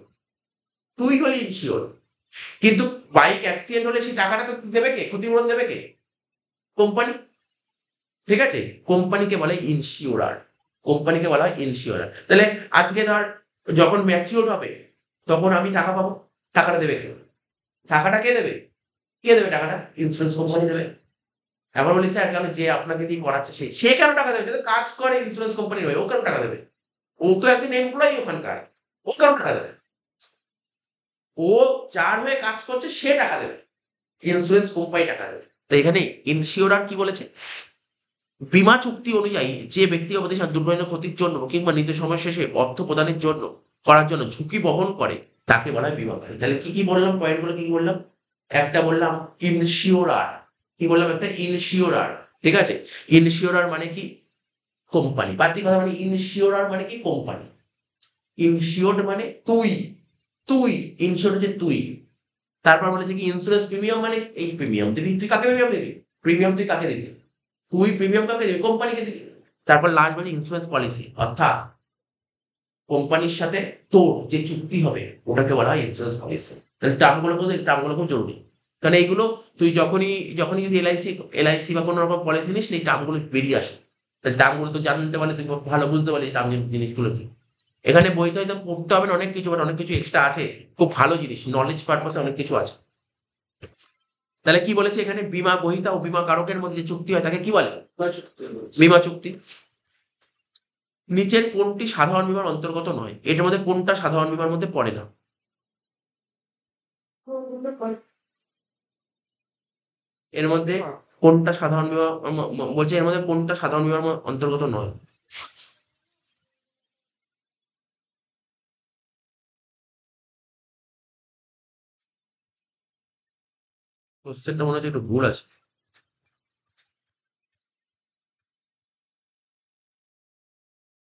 তুই হলি ইনসিওর। কিন্তু বাইক অ্যাক্সিডেন্ট হলে সেই টাকাটা তো দেবে কে, ক্ষতিপূরণ দেবে কে? কোম্পানি। ঠিক আছে, কোম্পানিকে বলে ইনসিওরার, কোম্পানিকে বলা হয় ইনসিওরার। তাহলে আজকে ধর যখন ম্যাচিওর হবে তখন আমি টাকা পাবো, টাকাটা দেবে কে, টাকাটা কে দেবে, কে দেবে টাকাটা, ইন্স্যুরেন্স কোম্পানি দেবে। এখন বলি স্যার কেন, যে আপনাকে দিয়ে করাচ্ছে সে সে কেন টাকা দেবে, যে কাজ করে ইন্স্যুরেন্স কোম্পানি হয়ে, ও কেন টাকা দেবে? ও তো একদিন এমপ্লয়ি ওখানকার, ও কেন টাকা দেবে? ও যার হয়ে কাজ করছে সে টাকা দেবে, ইন্স্যুরেন্স কোম্পানি টাকা দেবে। তো এখানে ইনসিওরার কি বলেছে, বীমা চুক্তি অনুযায়ী যে ব্যক্তি বা প্রতিষ্ঠান দুর্ঘটনার ক্ষতির জন্য কিংবা নির্দিষ্ট সময় শেষে অর্থ প্রদানের জন্য করার জন্য ঝুঁকি বহন করে তাকে বলা হয় বীমাকারী। তাহলে কি কি বললাম, পয়েন্টগুলো কি কি বললাম? একটা বললাম ইনসিওরার, কি বললাম, একটা ইনসিওরার। ঠিক আছে, ইনসিওরার মানে কি, কোম্পানি। বাড়তি কথা, মানে ইনসিওরার মানে কি, কোম্পানি। ইনসিওর্ড মানে তুই, তুই ইনসিওর্ড হচ্ছে তুই। তারপর বলেছে কি ইন্স্যুরেন্স প্রিমিয়াম মানে এই প্রিমিয়াম দিবি, তুই কাকে প্রিমিয়াম দিবি, প্রিমিয়াম তুই কাকে দিবি, তুই প্রিমিয়াম কাকে দিবি, কোম্পানিকে দিবি। তারপর লাস্ট বলে ইন্স্যুরেন্স পলিসি, অর্থাৎ কোম্পানির সাথে তোর যে চুক্তি হবে ওটাকে বলা হয় ইন্স্যুরেন্স পলিসি। তাহলে টার্মগুলো বলতে, টার্মগুলো খুব জরুরি, কারণ এইগুলো তুই যখনই যখনই যদি এলআইসি বা কোনো রকম পলিসি নিস এই টার্মগুলো বেরিয়ে আসে। তাহলে টার্মগুলো তো জানতে পারলে তুই ভালো বুঝতে পারলি টার্ম জিনিসগুলো কি। এখানে বইতে হয়তো পড়তে হবে না অনেক কিছু, বাট অনেক কিছু এক্সট্রা আছে, খুব ভালো জিনিস, নলেজ পারপাসে অনেক কিছু আছে। তাহলে কি বলেছে এখানে, বীমা গ্রহীতা ও বীমা কারকের মধ্যে যে চুক্তি হয় তাকে কি বলে, বীমা চুক্তি। নিচের কোনটি সাধারণ বীমার অন্তর্গত নয়, এটার মধ্যে কোনটা সাধারণ বীমার মধ্যে পড়ে না? এর মধ্যে কোনটা সাধারণ বীমা বলছে, এর মধ্যে কোনটা সাধারণ বীমার অন্তর্গত নয়? কোশ্চেনটা মনে হচ্ছে একটু ভুল আছে।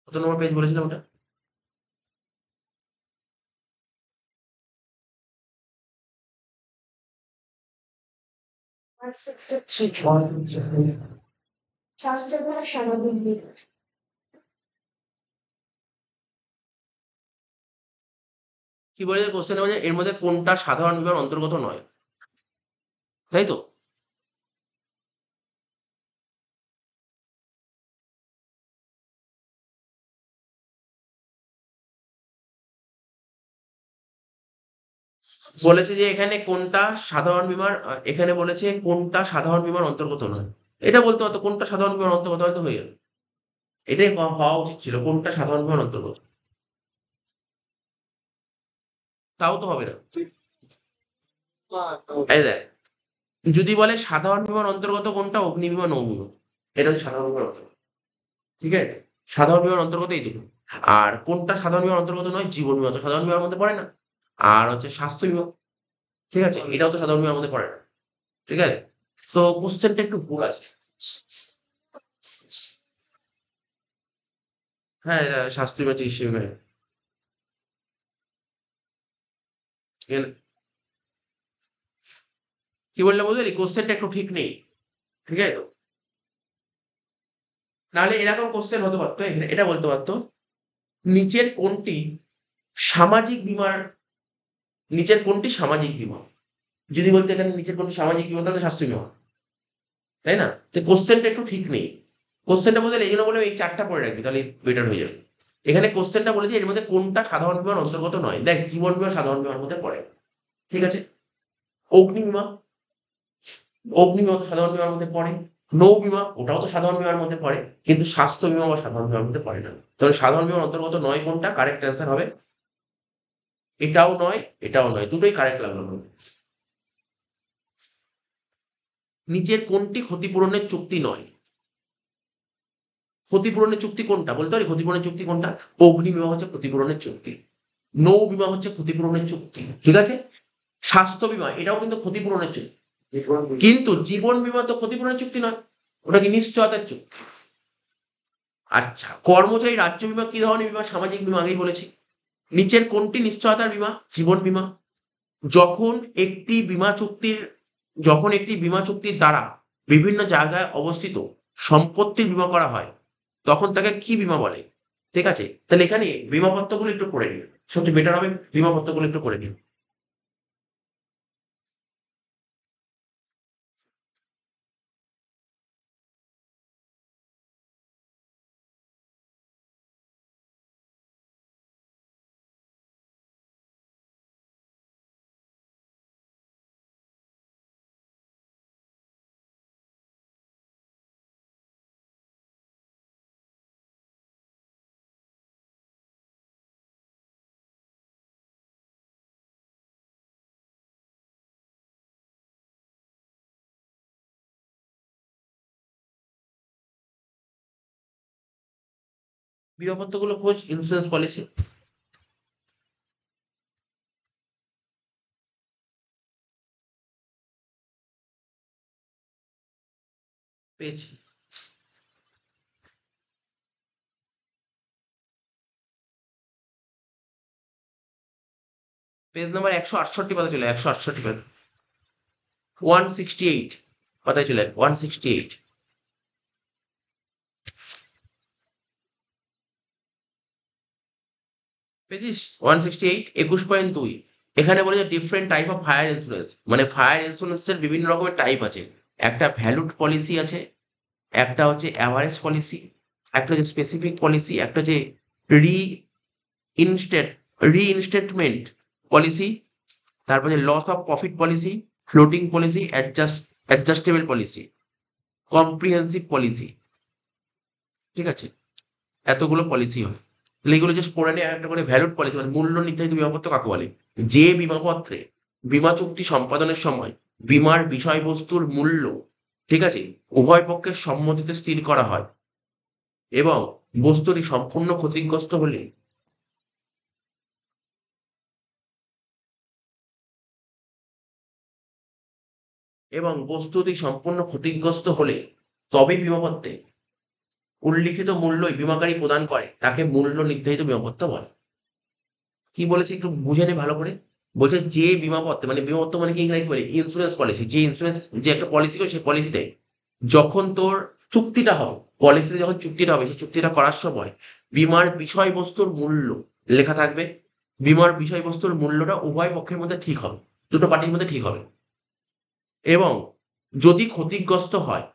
কত নম্বর পেজ বলেছিলাম ওটা? 163 স্বাস্থ্য ধারা স্বাভাবিক দিক। কি বলেছে কোশ্চেনে, বলছে এর মধ্যে কোনটা সাধারণ বীমার অন্তর্গত নয়? তাই তো? বলেছে যে এখানে কোনটা সাধারণ বীমার এখানে বলেছে কোনটা সাধারণ বীমার অন্তর্গত নয়। এটা বলতে পারতো কোনটা সাধারণ বীমার অন্তর্গত, হয়তো হয়ে গেল। এটাই হওয়া উচিত ছিল, কোনটা সাধারণ বীমার অন্তর্গত। তাও তো হবে না। এই দেখ, যদি বলে সাধারণ বীমার অন্তর্গত কোনটা, অগ্নি বীমা, নৌ বীমা, এটা হচ্ছে সাধারণ বীমার অন্তর্গত। ঠিক আছে, সাধারণ বীমার অন্তর্গত এই দুটো। আর কোনটা সাধারণ বীমার অন্তর্গত নয়, জীবন বীমা তো সাধারণ বীমার মধ্যে পড়ে না। আর হচ্ছে স্বাস্থ্য বীমা, ঠিক আছে, এটাও তো সাধারণ বীমার মধ্যে পড়ে না। ঠিক আছে, তো কোশ্চেনটা একটু ভুল আছে। হ্যাঁ, এটা স্বাস্থ্য বীমা, চিকিৎসা বীমা। এখানে কি বললে বুঝলি, কোশ্চেনটা একটু ঠিক নেই। ঠিক আছে তো? নাহলে এরকম কোশ্চেন হতে পারতো, এখানে এটা বলতে পারতো নিচের কোনটি সামাজিক বীমার, নিচের কোনটি সামাজিক বীমা। যদি বলতে এখানে নিচের কোনটি সামাজিক বীমা, তাহলে স্বাস্থ্য বীমা, তাই না? তো কোশ্চেনটা একটু ঠিক নেই। কোশ্চেনটা বলতে এই জন্য বলে এই চারটা পড়ে রাখবি, তাহলে বেটার হয়ে যাবে। এখানে কোশ্চেনটা বলেছে এর মধ্যে কোনটা সাধারণ বীমার অন্তর্গত নয়। দেখ, জীবন বীমা সাধারণ বীমার মধ্যে পড়ে, ঠিক আছে। অগ্নি বীমা, অগ্নি বীমা তো সাধারণ বীমার মধ্যে পড়ে। নৌ বীমা, ওটাও তো সাধারণ বীমার মধ্যে পড়ে। কিন্তু স্বাস্থ্য বীমা বা সাধারণ বীমার মধ্যে পড়ে না। তাহলে সাধারণ বীমার অন্তর্গত নয় কোনটা, কারেক্ট অ্যান্সার হবে এটাও নয়, এটাও নয়, দুটোই কারেক্ট লাগলো আমার। নিচের কোনটি ক্ষতিপূরণের চুক্তি নয়? ক্ষতিপূরণের চুক্তি কোনটা বলতে পারি? ক্ষতিপূরণের চুক্তি কোনটা? অগ্নি বীমা হচ্ছে ক্ষতিপূরণের চুক্তি, নৌ বীমা হচ্ছে ক্ষতিপূরণের চুক্তি, ঠিক আছে। স্বাস্থ্য বীমা এটাও কিন্তু ক্ষতিপূরণের চুক্তি, কিন্তু জীবন বীমা তো ক্ষতিপূরণের চুক্তি নয়, ওটা কি নিশ্চয়তার চুক্তি। আচ্ছা, কর্মচারী রাজ্য বীমা কি ধরনের বীমা? সামাজিক বীমা, আগেই বলেছি। নিচের কোনটি নিশ্চয়তার বীমা? জীবন বীমা। যখন একটি বীমা চুক্তির, যখন একটি বীমা চুক্তির দ্বারা বিভিন্ন জায়গায় অবস্থিত সম্পত্তির বীমা করা হয়, তখন তাকে কি বীমা বলে? ঠিক আছে, তাহলে এখানে বীমা পত্রগুলো একটু পড়ে নিন, সবচেয়ে বেটার হবে বীমা পত্রগুলো একটু পড়ে নিন। বীমা পত্রগুলো খোঁজ, ইন্স্যুরেন্স পলিসি। পেয়েছি। পেজ নাম্বার 168 পাতা চলে, 168 পাতা, 168 পাতায় চলে, 168। পেয়েছিস? 168, 21.2। এখানে বলেছে different type of fire insurance, মানে ফায়ার ইন্স্যুরেন্সের বিভিন্ন রকমের টাইপ আছে। একটা ভ্যালুড পলিসি আছে, একটা হচ্ছে অ্যাভারেজ পলিসি, একটা হচ্ছে স্পেসিফিক পলিসি, একটা হচ্ছে রি ইনস্টেট রিইনস্টেটমেন্ট পলিসি, তারপরে loss of profit policy, floating policy, adjustable policy, comprehensive policy, ঠিক আছে। এতগুলো পলিসি হয়। তাহলে এগুলো জাস্ট পড়ে নিয়ে একটা করে ভ্যালুড পলিসি, মানে মূল্য নির্ধারিত বীমাপত্র কাকে বলে? যে বীমাপত্রে বীমা চুক্তি সম্পাদনের সময় বীমার বিষয়বস্তুর মূল্য, ঠিক আছে, উভয় পক্ষের সম্মতিতে স্থির করা হয় এবং বস্তুটি সম্পূর্ণ ক্ষতিগ্রস্ত হলে, এবং বস্তুটি সম্পূর্ণ ক্ষতিগ্রস্ত হলে তবে বীমাপত্রে উল্লিখিত মূল্যই বীমাকারী প্রদান করে, তাকে মূল্য নির্ধারিত বীমাপত্র বলে। কি বলেছে একটু বুঝে নে ভালো করে। বলছে যে বীমাপত্র, মানে বীমাপত্র মানে কি ইংরেজি বলে ইন্স্যুরেন্স পলিসি, যে ইন্স্যুরেন্স, যে একটা পলিসি করে সেই পলিসিতে যখন তোর চুক্তিটা হবে, পলিসিতে যখন চুক্তিটা হবে, সেই চুক্তিটা করার সময় বীমার বিষয়বস্তুর মূল্য লেখা থাকবে। বীমার বিষয়বস্তুর মূল্যটা উভয় পক্ষের মধ্যে ঠিক হবে, দুটো পার্টির মধ্যে ঠিক হবে। এবং যদি ক্ষতিগ্রস্ত হয়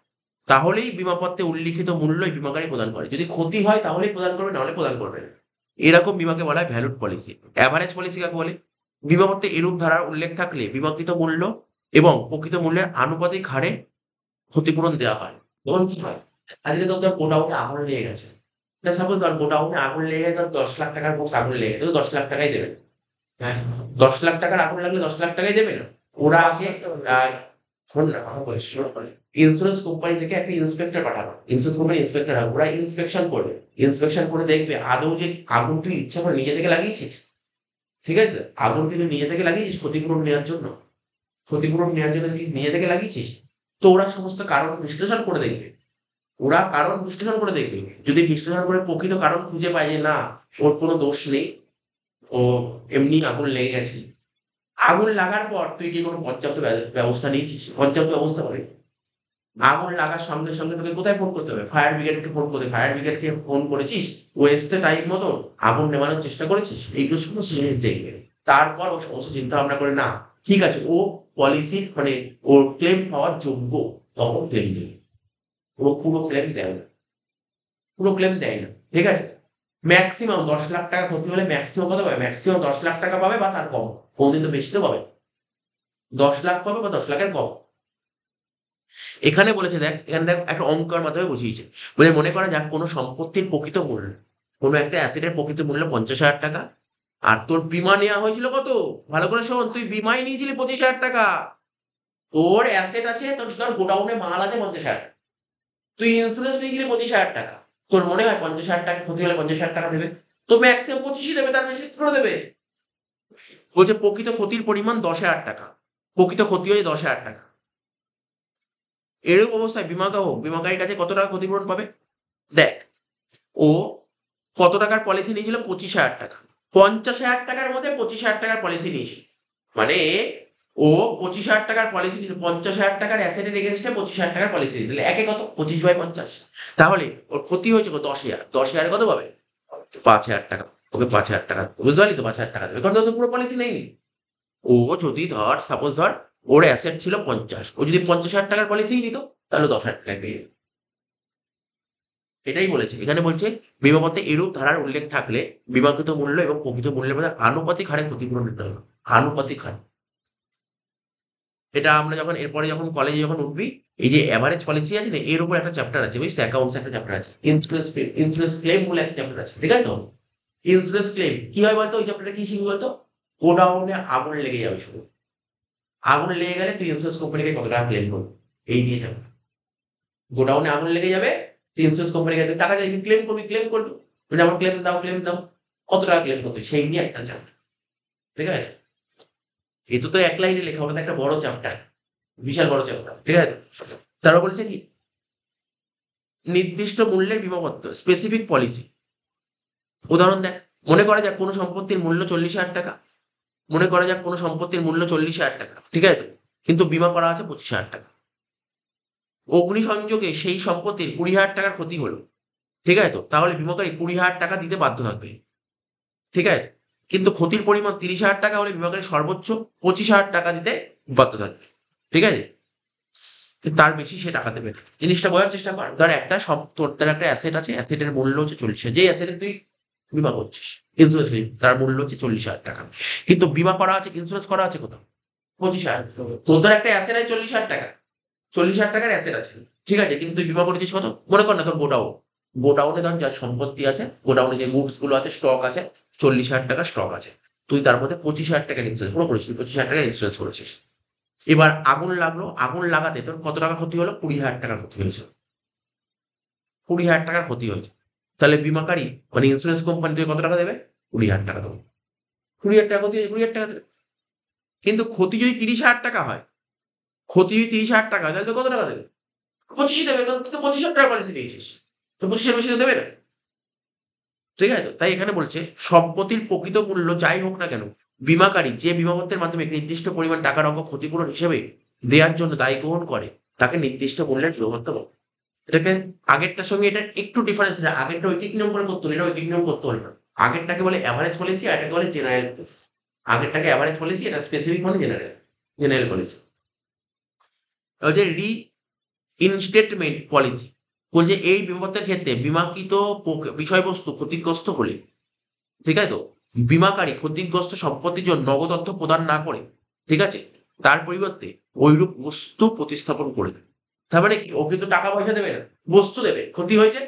তাহলেই বিমাপত্রে উল্লিখিত মূল্যই বিমাকারী প্রদান করে। যদি ক্ষতি হয় তাহলেই প্রদান করবে, নাহলে প্রদান করবে না। এরকম বিমাকে বলা হয় ভ্যালুড পলিসি। অ্যাভারেজ পলিসি কাকে বলে? বিমাপত্রে এরূপ ধারার উল্লেখ থাকলে বিমাকৃত মূল্য এবং প্রকৃত মূল্যের আনুপাতিক হারে ক্ষতিপূরণ দেওয়া হয়। যেমন কি হয়? আজকে তোর গোডাউনে আগুন লেগে গেছে। সাপোজ ধর গোডাউনে আগুন লেগে গেছে, ধর ১০,০০,০০০ টাকার পোস্ট আগুন লেগে গেছে, তো ১০,০০,০০০ টাকাই দেবে। হ্যাঁ, ১০,০০,০০০ টাকার আগুন লাগলে ১০,০০,০০০ টাকাই দেবে না। ওরা আগে শোন না, কথা বলিস, শোন। ইন্স্যুরেন্স কোম্পানি থেকে একটা ইন্সপেক্টর পাঠানো। ইন্স্যুরেন্স কোম্পানি ইন্সপেক্টর হবে। ওরা ইন্সপেকশন করবে। ইন্সপেকশন করে দেখবে আদৌ যে আগুন তুই ইচ্ছা করে নিজে থেকে লাগিয়েছিস। ঠিক আছে? আগুন কি তুই নিজে থেকে লাগিয়েছিস ক্ষতিপূরণ নেওয়ার জন্য? ক্ষতিপূরণ নেওয়ার জন্য তুই নিজে থেকে লাগিয়েছিস? তো ওরা সমস্ত কারণ বিশ্লেষণ করে দেখবে। ওরা কারণ বিশ্লেষণ করে দেখবে। যদি বিশ্লেষণ করে প্রকৃত কারণ খুঁজে পায় যে না, ওর কোনো দোষ নেই, ও এমনি আগুন লেগে গেছে। আগুন লাগার পর তুই কি কোনো পর্যাপ্ত ব্যবস্থা নিয়েছিস? পর্যাপ্ত ব্যবস্থা মানে আগুন লাগার সঙ্গে, সঙ্গে তোকে কোথায় ফোন করতে হবে? ফায়ার ব্রিগেডকে ফোন করতে হবে। ফায়ার ব্রিগেডকে ফোন করেছিস? ও এসছে টাইম মতন? আগুন নেভানোর চেষ্টা করেছিস? এইগুলো সমস্ত জিনিস দেখবে। তারপর ও সমস্ত চিন্তা ভাবনা করে না, ঠিক আছে, ও পলিসির মানে ওর ক্লেম পাওয়ার যোগ্য, তখন ক্লেম দেবে। ও পুরো ক্লেম দেয় না। পুরো ক্লেম দেয় না। ঠিক আছে? ম্যাক্সিমাম ১০,০০,০০০ টাকা ক্ষতি হলে ম্যাক্সিমাম কত পাবে? ম্যাক্সিমাম ১০,০০,০০০ টাকা পাবে বা তার কম। কোনদিন তো বেশি তো পাবে। ১০,০০,০০০ পাবে বা ১০,০০,০০০ এর কম। এখানে বলেছে দেখ, এখানে দেখ একটা অঙ্কের মাধ্যমে বুঝিয়েছে। বলে মনে করা যাক কোনো সম্পত্তির প্রকৃত মূল্য, কোনো একটা অ্যাসেটের প্রকৃত মূল্য ৫০,০০০ টাকা। আর তোর বীমা নেওয়া হয়েছিল কত? ভালো করে শোন, তুই বীমাই নিয়েছিলি ২৫,০০০ টাকা। তোর অ্যাসেট আছে, তোর গোডাউনে মাল আছে ৫০,০০০ টাকা। তুই ইন্স্যুরেন্স নিয়েছিলি ২৫,০০০ টাকা। তোর মনে হয় ৫০,০০০ টাকা ক্ষতি হলে ৫০,০০০ টাকা দেবে? তো ম্যাক্সিমাম ২৫ই দেবে, তার বেশি কি করে দেবে? বলছে প্রকৃত ক্ষতির পরিমাণ ১০,০০০ টাকা। প্রকৃত ক্ষতি হয়েছে ১০,০০০ টাকা। এরূপ অবস্থায় বীমাকারীর কাছে কত টাকা ক্ষতিপূরণ পাবে? দেখ, ও কত টাকার পলিসি নিয়েছিল? ২৫,০০০ টাকা। ৫০,০০০ টাকার মধ্যে ২৫,০০০ টাকার পলিসি নিয়েছিল। মানে ও ২৫,০০০ টাকার পলিসি নিল, ৫০,০০০ টাকার অ্যাসেটের এগেইনস্টে ২৫,০০০ টাকার পলিসি নিয়ে দিলে। একে কত? ২৫/৫০। তাহলে ওর ক্ষতি হয়েছে কত? ১০,০০০। ১০,০০০ এ কত পাবে? ৫,০০০ টাকা। ওকে ৫,০০০ টাকা, বুঝতে পারলি তো? ৫,০০০ টাকা দেবে। কারণ ও তো পুরো পলিসি নেয়নি। ও যদি ধর, সাপোজ ধর ওর অ্যাসেট ছিল ৫০, ও যদি ৫০,০০০ টাকার পলিসিই নিত, তাহলে ১০,০০০ টাকায় পেয়ে যেত। এটাই বলেছে। এখানে বলছে বীমাপত্রে এরূপ ধারার উল্লেখ থাকলে বীমাকৃত মূল্য এবং প্রকৃত মূল্যের মধ্যে আনুপাতিক হারে ক্ষতিপূরণ নিতে হবে। আনুপাতিক হারে। এটা আমরা যখন এরপরে যখন কলেজে যখন উঠবি, এই যে এভারেজ পলিসি আছে না, এর উপর একটা চ্যাপ্টার আছে, বুঝলি? অ্যাকাউন্টস একটা চ্যাপ্টার আছে। ইন্স্যুরেন্স ক্লেম বলে একটা চ্যাপ্টার আছে। ঠিক আছে তো? ইন্স্যুরেন্স ক্লেম কি হয় বলতো? ওই চ্যাপ্টারে কি শিখবি বলতো? গোডাউনে আগুন লেগে যাবে শুধু। আগুন লেগে গেলে তুই ইন্স্যুরেন্স কোম্পানিকে কত টাকা ক্লেম করবি? এই নিয়ে চ্যাপ্টার। গোডাউনে আগুন লেগে যাবে, তুই ইন্স্যুরেন্স কোম্পানির কাছে টাকা চাইবি, ক্লেম করবি, ক্লেম করবি। বলছে আমার ক্লেম দাও, ক্লেম দাও। কত টাকা ক্লেম করতে হবে? সেই নিয়ে একটা চ্যাপ্টার। ঠিক আছে? এতো তো এক লাইনে লেখা, ওটা তো একটা বড় চ্যাপ্টার। বিশাল বড় চ্যাপ্টার। ঠিক আছে? তারপর বলছে কি? নির্দিষ্ট মূল্যের বীমাপত্র, স্পেসিফিক পলিসি। উদাহরণ দেখ, মনে করা যাক কোনো সম্পত্তির মূল্য ৪০,০০০ টাকা। মনে করা যাক কোনো সম্পত্তির মূল্য ৪০,০০০ টাকা। ঠিক আছে তো? কিন্তু বীমা করা আছে ২৫,০০০ টাকা। অগ্নিসংযোগে সেই সম্পত্তির ২০,০০০ টাকার ক্ষতি হলো। ঠিক আছে তো? তাহলে বীমাকারী ২০,০০০ টাকা দিতে বাধ্য থাকবে। ঠিক আছে? কিন্তু ক্ষতির পরিমাণ ৩০,০০০ টাকা হলে বীমাকারী সর্বোচ্চ ২৫,০০০ টাকা দিতে বাধ্য থাকবে। ঠিক আছে? তার বেশি সে টাকা দেবে না। জিনিসটা বোঝার চেষ্টা কর। ধর একটা তোর একটা অ্যাসেট আছে, অ্যাসেটের মূল্য হচ্ছে ৪০,০০০। যেই অ্যাসেটের তুই বীমা করছিস, ইন্স্যুরেন্স ক্লেম, তার মূল্য হচ্ছে ৪০,০০০ টাকা। কিন্তু বীমা করা আছে, ইন্স্যুরেন্স করা আছে কত? ২৫,০০০। তোর ধর একটা অ্যাসেট আছে ৪০,০০০ টাকা। ৪০,০০০ টাকার অ্যাসেট আছে। ঠিক আছে? কিন্তু তুই বীমা করেছিস কত? মনে কর না তোর গোডাউন। গোডাউনে ধর যা সম্পত্তি আছে, গোডাউনে যে গুডস গুলো আছে, স্টক আছে, ৪০,০০০ টাকার স্টক আছে। তুই তার মধ্যে ২৫,০০০ টাকার ইন্স্যুরেন্স পুরো করেছিস। ২৫,০০০ টাকার ইন্স্যুরেন্স করেছিস। এবার আগুন লাগলো, আগুন লাগাতে তোর কত টাকা ক্ষতি হলো? ২০,০০০ টাকার ক্ষতি হয়েছে। ২০,০০০ টাকার ক্ষতি হয়েছে। তাহলে বীমাকারী মানে ইন্স্যুরেন্স কোম্পানি তোকে কত টাকা দেবে? ২০,০০০ টাকা দেবে। ২০,০০০ টাকা ক্ষতি হয়েছে, ২০,০০০ টাকা দেবে। কিন্তু ক্ষতি যদি ৩০,০০০ টাকা হয়, ক্ষতি যদি ৩০,০০০ টাকা হয়, তাহলে তো কত টাকা দেবে? ২৫ই দেবে, কারণ তুই তো ২৫,০০০ টাকার পলিসি নিয়েছিস। তো ২৫ এর বেশি তো দেবে না। ঠিক আছে তো? তাই এখানে বলছে সম্পত্তির প্রকৃত মূল্য যাই হোক না কেন, বীমাকারী যে বীমাপত্রের মাধ্যমে একটি নির্দিষ্ট পরিমাণ টাকার অঙ্ক ক্ষতিপূরণ হিসেবে দেয়ার জন্য দায়ী গ্রহণ করে, তাকে নির্দিষ্ট মূল্যের বীমাপত্র বলে। এটাকে আগেরটার সঙ্গে এটার একটু ডিফারেন্স আছে। আগেরটা ঐকিক নিয়ম করে করতে হলো, এটা ঐকিক নিয়ম করতে হলো না। আগেরটাকে বলে এভারেজ পলিসি, আর এটাকে বলে জেনারেল পলিসি। আগেরটাকে এভারেজ পলিসি, এটা স্পেসিফিক মানে জেনারেল পলিসি। যে রি ইনস্টেটমেন্ট পলিসি বলছে এই বিমাপত্রের ক্ষেত্রে বিমাকৃত বিষয়বস্তু ক্ষতিগ্রস্ত হলে, ঠিক আছে তো, বিমাকারী ক্ষতিগ্রস্ত সম্পত্তির জন্য নগদ অর্থ প্রদান না করে, ঠিক আছে, তার পরিবর্তে ঐরূপ বস্তু প্রতিস্থাপন করে দেবে। তার মানে কি, ও কিন্তু টাকা পয়সা দেবে না, বস্তু দেবে। ক্ষতি হয়েছে,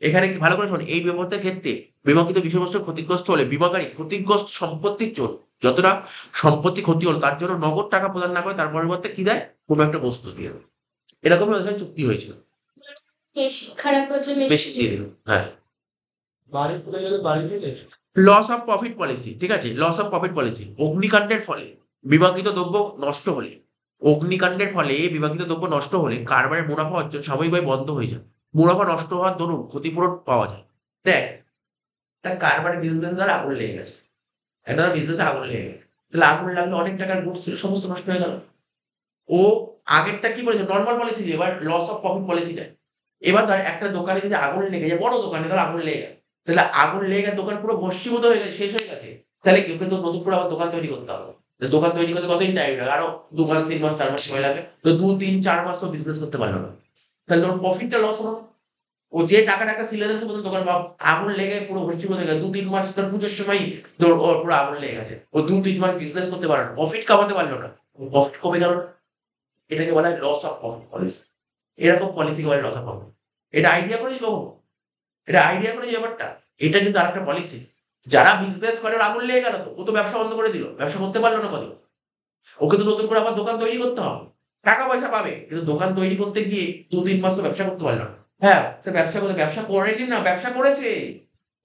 এখানে কি ভালো করে শোন, এই বিমাপত্রের ক্ষেত্রে বিমাকৃত বিষয়বস্তু ক্ষতিগ্রস্ত হলে বিমাকারী ক্ষতিগ্রস্ত সম্পত্তির জন্য যতটা সম্পত্তি ক্ষতি হলো তার জন্য নগদ টাকা প্রদান না করে তার পরিবর্তে কি দেয়, কোনো একটা বস্তু দিয়ে দেবে। এরকমই ওদের সাথে চুক্তি হয়েছিল, বেশি খারাপ হচ্ছে বেশি দিয়ে দিল। হ্যাঁ, লস অফ প্রফিট পলিসি, ঠিক আছে, লস অফ প্রফিট পলিসি অগ্নিকাণ্ডের ফলে বিমাকৃত দ্রব্য নষ্ট হলে, অগ্নিকাণ্ডের ফলে বিমাকৃত দ্রব্য নষ্ট হলে কারবারের মুনাফা অর্জন সাময়িকভাবে বন্ধ হয়ে যায়। মুনাফা নষ্ট হওয়ার দরুন ক্ষতিপূরণ পাওয়া যায়। দেখ, তার কারবারের বিজনেস দ্বারা আগুন লেগে গেছে, একটা বিজনেসে আগুন লেগে গেছে, তাহলে আগুন লাগলে অনেক টাকার গুডস ছিল, সমস্ত নষ্ট হয়ে গেল। ও আগেরটা কি বলেছে, নর্মাল পলিসি, এবার লস অফ প্রফিট পলিসিটা। এবার ধর একটা দোকানে যদি আগুন লেগে যায়, বড় দোকানে ধর আগুন লেগে গেল, তাহলে আগুন লেগে গেছে, দোকান পুরো ভস্মীভূত হয়ে গেছে, শেষ হয়ে গেছে, তাহলে কি ওকে তো নতুন করে আবার দোকান তৈরি করতে হবে। তো দোকান তৈরি করতে কতদিন টাইম লাগে, আরো 2 মাস 3 মাস 4 মাস সময় লাগে, তো 2 3 4 মাস তো বিজনেস করতে পারলো না, তাহলে ওর প্রফিটটা লস হলো। ও যে টাকাটা সিলেবাসের মতো দোকান বা আগুন লেগে পুরো ভস্মীভূত হয়ে গেছে, 2 3 মাস তোর পুজোর সময় ওর পুরো আগুন লেগে গেছে, ও 2 3 মাস বিজনেস করতে পারলো না, প্রফিট কামাতে পারলো না, প্রফিট কমে গেল না। এটাকে বলা হয় লস অফ প্রফিট পলিসি। এরকম পলিসিকে বলে লস অফ প্রফিট। এটা আইডিয়া করেছি কখন, এটা আইডিয়া করেছি ব্যাপারটা। এটা কিন্তু আরেকটা পলিসি, যারা বিজনেস করে ওর আগুন লেগে গেল, তো ও তো ব্যবসা বন্ধ করে দিল, ব্যবসা করতে পারলো না কত, ওকে তো নতুন করে আবার দোকান তৈরি করতে হবে, টাকা পয়সা পাবে, কিন্তু দোকান তৈরি করতে গিয়ে 2 3 মাস তো ব্যবসা করতে পারলো না। হ্যাঁ, সে ব্যবসা করে, ব্যবসা করেনি না, ব্যবসা করেছে,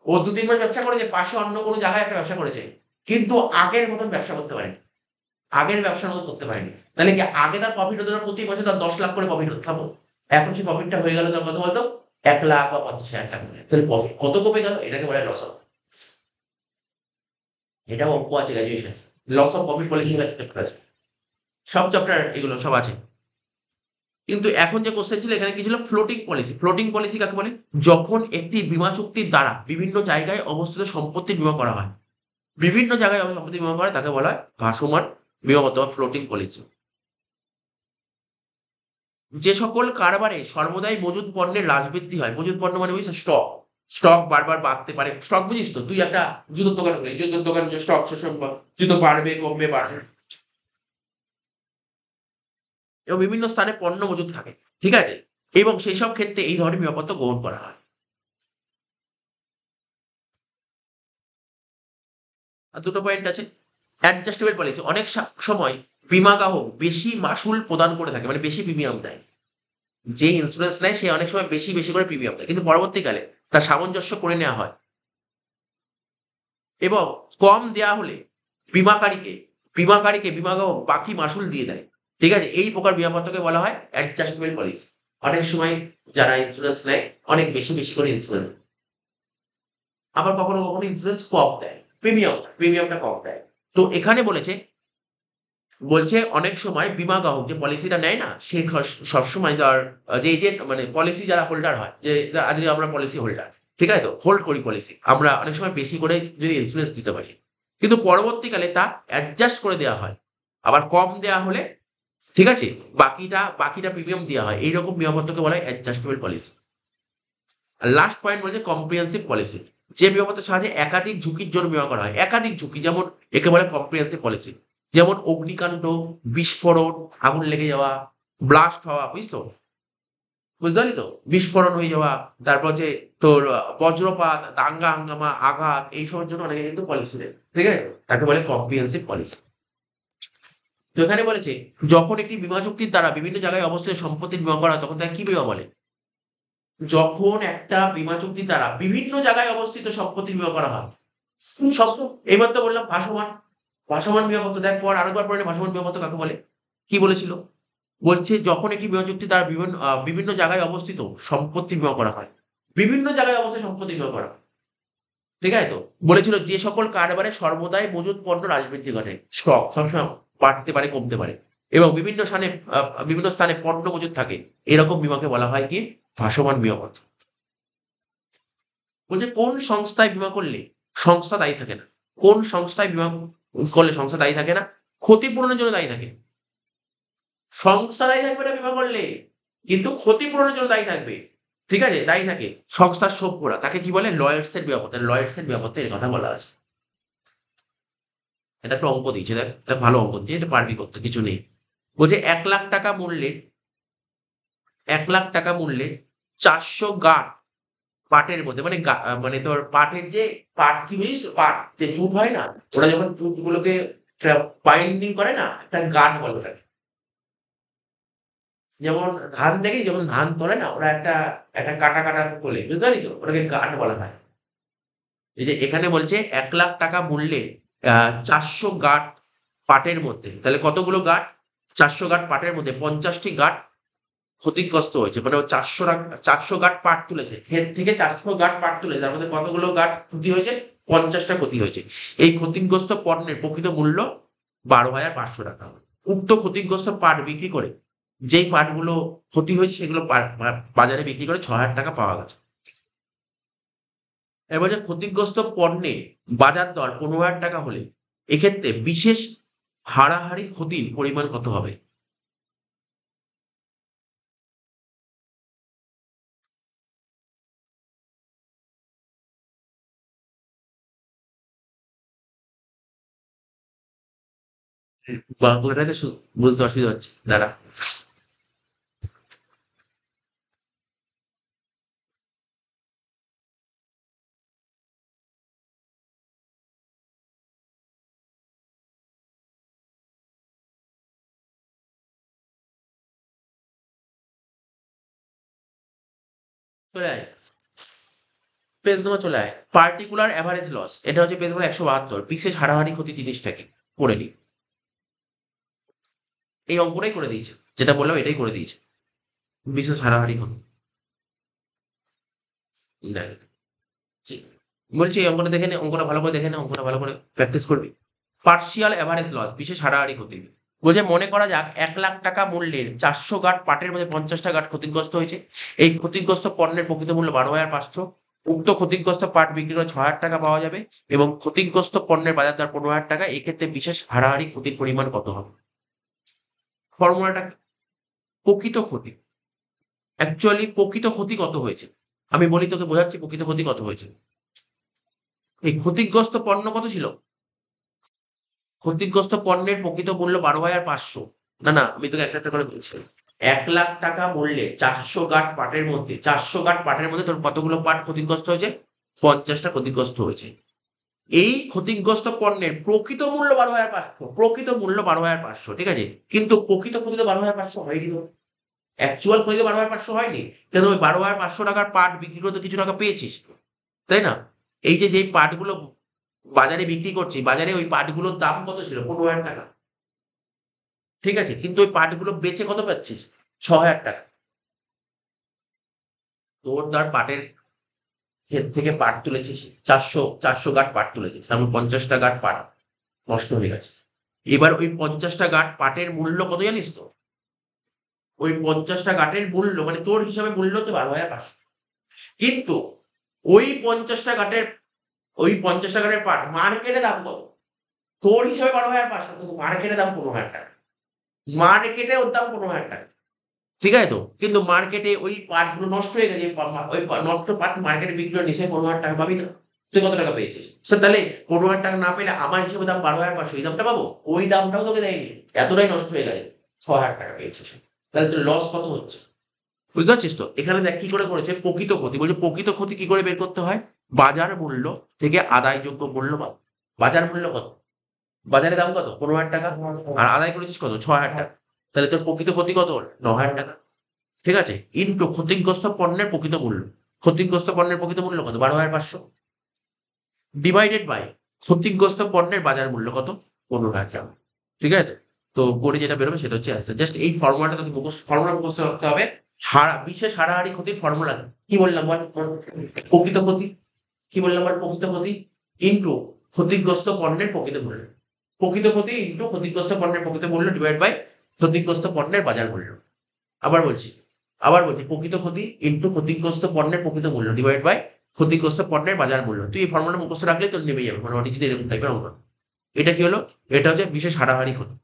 ও 2 3 মাস ব্যবসা করেছে, পাশে অন্য কোনো জায়গায় একটা ব্যবসা করেছে, কিন্তু আগের মতন ব্যবসা করতে পারেনি, আগের ব্যবসার মতো করতে পারেনি। তাহলে কি আগে তার প্রফিট হতো না, প্রতি বছর তার 10 লাখ করে প্রফিট হতো, সাপোজ এখন সেই প্রফিটটা হয়ে গেল তার কত বলতো, 1 লাখ বা 50,000 টাকা করে, তাহলে প্রফিট কত কমে গেল, এটাকে বলে লস অফ। এটাও অঙ্ক আছে graduation, loss of profit policy আছে, সব চ্যাপ্টার এগুলো সব আছে। কিন্তু এখন যে কোশ্চেন ছিল এখানে কি ছিল, ফ্লোটিং পলিসি। ফ্লোটিং পলিসি কাকে বলে, যখন একটি বীমা চুক্তির দ্বারা বিভিন্ন জায়গায় অবস্থিত সম্পত্তির বীমা করা হয়, বিভিন্ন জায়গায় সম্পত্তি বীমা করা হয়, তাকে বলা হয় ভাসমান বীমাবদ্ধ বা ফ্লোটিং পলিসি। যে সকল কারবারে সর্বদাই মজুদ পণ্যের হ্রাস বৃদ্ধি হয়, মজুদ পণ্য মানে বুঝছিস, স্টক, স্টক বারবার বাড়তে পারে, স্টক বুঝিস তো, তুই একটা জুতোর দোকান খুলে, জুতোর দোকান যে স্টক সবসময় জুতো বাড়বে কমবে বাড়বে, এবং বিভিন্ন স্থানে পণ্য মজুদ থাকে, ঠিক আছে, এবং সেই সব ক্ষেত্রে এই ধরনের নিরাপত্তা গ্রহণ করা হয়। আর দুটো পয়েন্ট আছে, অ্যাডজাস্টেবল পলিসি, অনেক সময় বীমা গ্রাহক বেশি মাসুল প্রদান করে থাকে, মানে বেশি প্রিমিয়াম দেয়, যে ইন্স্যুরেন্স নেয় সে অনেক সময় বেশি বেশি করে প্রিমিয়াম দেয়, কিন্তু পরবর্তীকালে তার সামঞ্জস্য করে নেওয়া হয়, এবং কম দেয়া হলে বিমাকারীকে বিমাকারীকে বীমা গ্রাহক বাকি মাসুল দিয়ে দেয়, ঠিক আছে, এই প্রকার বীমাপত্রকে বলা হয় অ্যাডজাস্টেবল পলিসি। অনেক সময় যারা ইন্স্যুরেন্স নেয় অনেক বেশি বেশি করে ইন্স্যুরেন্স, আবার কখনো কখনো ইন্স্যুরেন্স কম দেয়, প্রিমিয়ামটা কম দেয়। তো এখানে বলছে অনেক সময় বীমা গ্রাহক যে পলিসিটা নেয় না, সে সবসময় তার যে এজেন্ট মানে পলিসি যারা হোল্ডার হয়, যে আজকে আমরা পলিসি হোল্ডার, ঠিক আছে, তো হোল্ড করি পলিসি, আমরা অনেক সময় বেশি করে যদি ইন্স্যুরেন্স দিতে পারি, কিন্তু পরবর্তীকালে তা অ্যাডজাস্ট করে দেওয়া হয়, আবার কম দেওয়া হলে, ঠিক আছে, বাকিটা প্রিমিয়াম দেওয়া হয়, এইরকম বীমাপত্রকে বলা হয় অ্যাডজাস্টেবল পলিসি। আর লাস্ট পয়েন্ট বলেছে কম্প্রিহেন্সিভ পলিসি, যে বীমাপত্রের সাহায্যে একাধিক ঝুঁকির জন্য বীমা করা হয়, একাধিক ঝুঁকি, যেমন একে বলে কম্প্রিহেন্সিভ পলিসি, যেমন অগ্নিকাণ্ড, বিস্ফোরণ, আগুন লেগে যাওয়া, ব্লাস্ট হওয়া, বুঝছো, বুঝতে পারলি তো, বিস্ফোরণ হয়ে যাওয়া, তারপর যে তোর বজ্রপাত, দাঙ্গা হাঙ্গামা, আঘাত, এইসবের জন্য অনেকে কিন্তু পলিসি দেয়, ঠিক আছে, তাকে বলে কম্প্রিহেন্সিভ পলিসি। তো এখানে বলেছে যখন একটি বীমা চুক্তির দ্বারা বিভিন্ন জায়গায় অবস্থিত সম্পত্তির বীমা করা হয় তখন তাকে কি বীমা বলে, যখন একটা বীমা চুক্তি দ্বারা বিভিন্ন জায়গায় অবস্থিত সম্পত্তি বীমা করা হয়, সব, এইবার তো বললাম ভাসমান, ভাসমান বীমাপত্র, দেখ পর আরেকবার পড়লে ভাসমান বীমাপত্র কাকে বলে, কি বলেছিল, বলছে যখন একটি বীমা চুক্তি দ্বারা বিভিন্ন জায়গায় অবস্থিত সম্পত্তি বীমা করা হয়, বিভিন্ন জায়গায় অবস্থিত সম্পত্তি বীমা করা হয়, ঠিক আছে, তো বলেছিল যে সকল কারবারে সর্বদাই মজুদ পণ্য হ্রাস বৃদ্ধি ঘটে, স্টক সবসময় বাড়তে পারে কমতে পারে, এবং বিভিন্ন স্থানে পণ্য মজুদ থাকে, এরকম বীমাকে বলা হয় কি, ভাসমান বীমাপত্র। বলছে কোন সংস্থায় বীমা করলে সংস্থা দায়ী থাকে না, কোন সংস্থায় বীমা করলে সংস্থা দায়ী থাকে না, ক্ষতিপূরণের জন্য দায়ী থাকে, সংস্থা দায়ী থাকবে না বিমা করলে, কিন্তু ক্ষতিপূরণের জন্য দায়ী থাকবে। ঠিক আছে, দায়ী থাকে সংস্থার সভ্যরা, তাকে কি বলে লয়ার্সের বিমাপত্তা। লয়ার্সের বিমাপত্তা এর কথা বলা আছে। এটা একটা অঙ্ক দিয়েছে, দেখ এটা ভালো অঙ্ক দিয়েছে, এটা পারবি করতে, কিছু নেই। বলছে 1,00,000 টাকা মূল্যের 1,00,000 টাকা মূল্যের 400 গাঁট পাটের মধ্যে, মানে মানে তোর পাটের যে পাট, কি বুঝিস তো? পাট যে জুট হয় না, ওরা যখন জুট গুলোকে বাইন্ডিং করে না, একটা গাঁট বলে ওটাকে। যেমন ধান দেখি, যেমন ধান তোলে না, ওরা একটা একটা কাটা কাটা তোলে, বুঝতে পারি তো, ওটাকে গাঁট বলা হয়। এই যে এখানে বলছে 1,00,000 টাকা মূল্যে 400 গাঁট পাটের মধ্যে, তাহলে কতগুলো গাঁট? 400 গাঁট পাটের মধ্যে 50টি গাঁট ক্ষতিগ্রস্ত হয়েছে, মানে ও 400 গাঁট পাট তুলেছে, ক্ষেত থেকে 400 গাঁট পাট তুলেছে, তার মধ্যে কতগুলো গাঁট ক্ষতি হয়েছে? 50টা ক্ষতি হয়েছে। এই ক্ষতিগ্রস্ত পণ্যের প্রকৃত মূল্য 12,500 টাকা। উক্ত ক্ষতিগ্রস্ত পাট বিক্রি করে যেই পাটগুলো ক্ষতি হয়েছে সেগুলো বাজারে বিক্রি করে 6,000 টাকা পাওয়া গেছে। এবার যে ক্ষতিগ্রস্ত পণ্যের বাজার দর 15,000 টাকা হলে এক্ষেত্রে বিশেষ হারাহারি ক্ষতির পরিমাণ কত হবে? বাংলাটাতে বুঝতে অসুবিধা হচ্ছে, দাঁড়া। চলে আয়, পেজ নম্বর চলে আয়। পার্টিকুলার অ্যাভারেজ লস, এটা হচ্ছে পেজ নম্বর 172। বিশেষ হারাহারি ক্ষতি জিনিসটাকে করে নি, এই অঙ্কটাই করে দিয়েছে, যেটা বললাম এটাই করে দিয়েছে। বিশেষ হারাহারি ক্ষতি, দেখ, বলছি এই অঙ্কটা দেখে নে, অঙ্কটা ভালো করে দেখে নে, অঙ্কটা ভালো করে প্র্যাকটিস করবি। পার্শিয়াল অ্যাভারেজ লস, বিশেষ হারাহারি ক্ষতি। বলছে মনে করা যাক 1,00,000 টাকা মূল্যের 400 গাঁট পাটের মধ্যে 50টা গাঁট ক্ষতিগ্রস্ত হয়েছে। এই ক্ষতিগ্রস্ত পণ্যের প্রকৃত মূল্য 12,500। উক্ত ক্ষতিগ্রস্ত পাট বিক্রি করে 6,000 টাকা পাওয়া যাবে এবং ক্ষতিগ্রস্ত পণ্যের বাজার দর 15,000 টাকা। এক্ষেত্রে বিশেষ হারাহারি ক্ষতির পরিমাণ কত হবে? ফর্মুলাটা কি? প্রকৃত ক্ষতি, অ্যাকচুয়ালি প্রকৃত ক্ষতি কত হয়েছে আমি বলি তোকে, বোঝাচ্ছি প্রকৃত ক্ষতি কত হয়েছে। এই ক্ষতিগ্রস্ত পণ্য কত ছিল? ক্ষতিগ্রস্ত পণ্যের প্রকৃত মূল্য 12,500। না না, আমি তোকে একটা একটা করে বলছি। 1,00,000 টাকা মূল্যে 400 গাঁট পাটের মধ্যে, 400 গাঁট পাটের মধ্যে তোর কতগুলো পাট ক্ষতিগ্রস্ত হয়েছে? 50টা ক্ষতিগ্রস্ত হয়েছে। এই ক্ষতিগ্রস্ত পণ্যের প্রকৃত মূল্য 12,500, প্রকৃত মূল্য 12,500, ঠিক আছে, কিন্তু প্রকৃত ক্ষতি তো 12,500 হয়নি। তো অ্যাকচুয়াল ক্ষতি তো 12,500 হয়নি, কেন ওই 12,500 টাকার পাট বিক্রি করে তো কিছু টাকা পেয়েছিস, তাই না? এই যে যেই পাটগুলো বাজারে বিক্রি করছি, বাজারে ওই পাটগুলোর দাম কত ছিল? 15,000 টাকা, ঠিক আছে, কিন্তু ওই পাটগুলো বেচে কত পাচ্ছিস? 6,000 টাকা। তোর ধর পাটের ক্ষেত থেকে পাট তুলেছিস, 400 গাঁট পাট তুলেছিস, তার 50টা গাঁট পাট নষ্ট হয়ে গেছে। এবার ওই 50টা গাঁট পাটের মূল্য কত জানিস তো? ওই 50টা গাঁটের মূল্য, মানে তোর হিসাবে মূল্য হচ্ছে 12,500, কিন্তু ওই 50টা গাঁটের, ওই 50টা গাঁটের পাট মার্কেটে দাম কত? তোর হিসাবে 12,500, কিন্তু মার্কেটে দাম 15,000 টাকা। মার্কেটে ওর দাম 15,000 টাকা, ঠিক আছে তো, কিন্তু মার্কেটে ওই পাটগুলো নষ্ট হয়ে গেছে, ওই নষ্ট পাট মার্কেটে বিক্রি করে নিশ্চয়ই 15,000 টাকা পাবি না? তুই কত টাকা পেয়েছিস স্যার? তাহলে 15,000 টাকা না পেলে আমার হিসেবে দাম 12,500, এই দামটা পাবো? ওই দামটাও তোকে দেয়নি, এতটাই নষ্ট হয়ে গেছে, 6,000 টাকা পেয়েছিস। তাহলে তোর লস কত হচ্ছে? বুঝতে পারছিস তো? এখানে দেখ কি করে করেছে, প্রকৃত ক্ষতি বলছে। প্রকৃত ক্ষতি কি করে বের করতে হয়? বাজার মূল্য থেকে আদায়যোগ্য মূল্য বাদ। বাজার মূল্য কত? বাজারে দাম কত? 15,000 টাকা। আর আদায় করেছিস কত? 6,000 টাকা। তাহলে তোর প্রকৃত ক্ষতি কত হল? 9,000 টাকা। ঠিক আছে, ইন্টু ক্ষতিগ্রস্ত পণ্যের প্রকৃত মূল্য। ক্ষতিগ্রস্ত পণ্যের প্রকৃত মূল্য কত? 12,500। ডিভাইডেড বাই ক্ষতিগ্রস্ত পণ্যের বাজার মূল্য কত? 15,000 টাকা। ঠিক আছে, তো করে যেটা বেরোবে সেটা হচ্ছে অ্যান্সার। জাস্ট এই ফর্মুলাটা তোকে ফর্মুলা মুখস্থ রাখতে হবে। বিশেষ হারাহারি ক্ষতির ফর্মুলা কি বললাম বল? প্রকৃত ক্ষতি, কি বললাম বল? প্রকৃত ক্ষতি ইন্টু ক্ষতিগ্রস্ত পণ্যের প্রকৃত মূল্য। প্রকৃত ক্ষতি ইন্টু ক্ষতিগ্রস্ত পণ্যের প্রকৃত মূল্য ডিভাইড বাই ক্ষতিগ্রস্ত পণ্যের বাজার মূল্য। আবার বলছি, প্রকৃত ক্ষতি ইন্টু ক্ষতিগ্রস্ত পণ্যের প্রকৃত মূল্য ডিভাইড বাই ক্ষতিগ্রস্ত পণ্যের বাজার মূল্য। তুই এই ফর্মুলা মুখস্থ রাখলে তোর নেমে যাবে মোটামুটি, যদি এরকম টাইপের অঙ্ক। এটা কি হলো? এটা হচ্ছে বিশেষ হারাহারি ক্ষতি।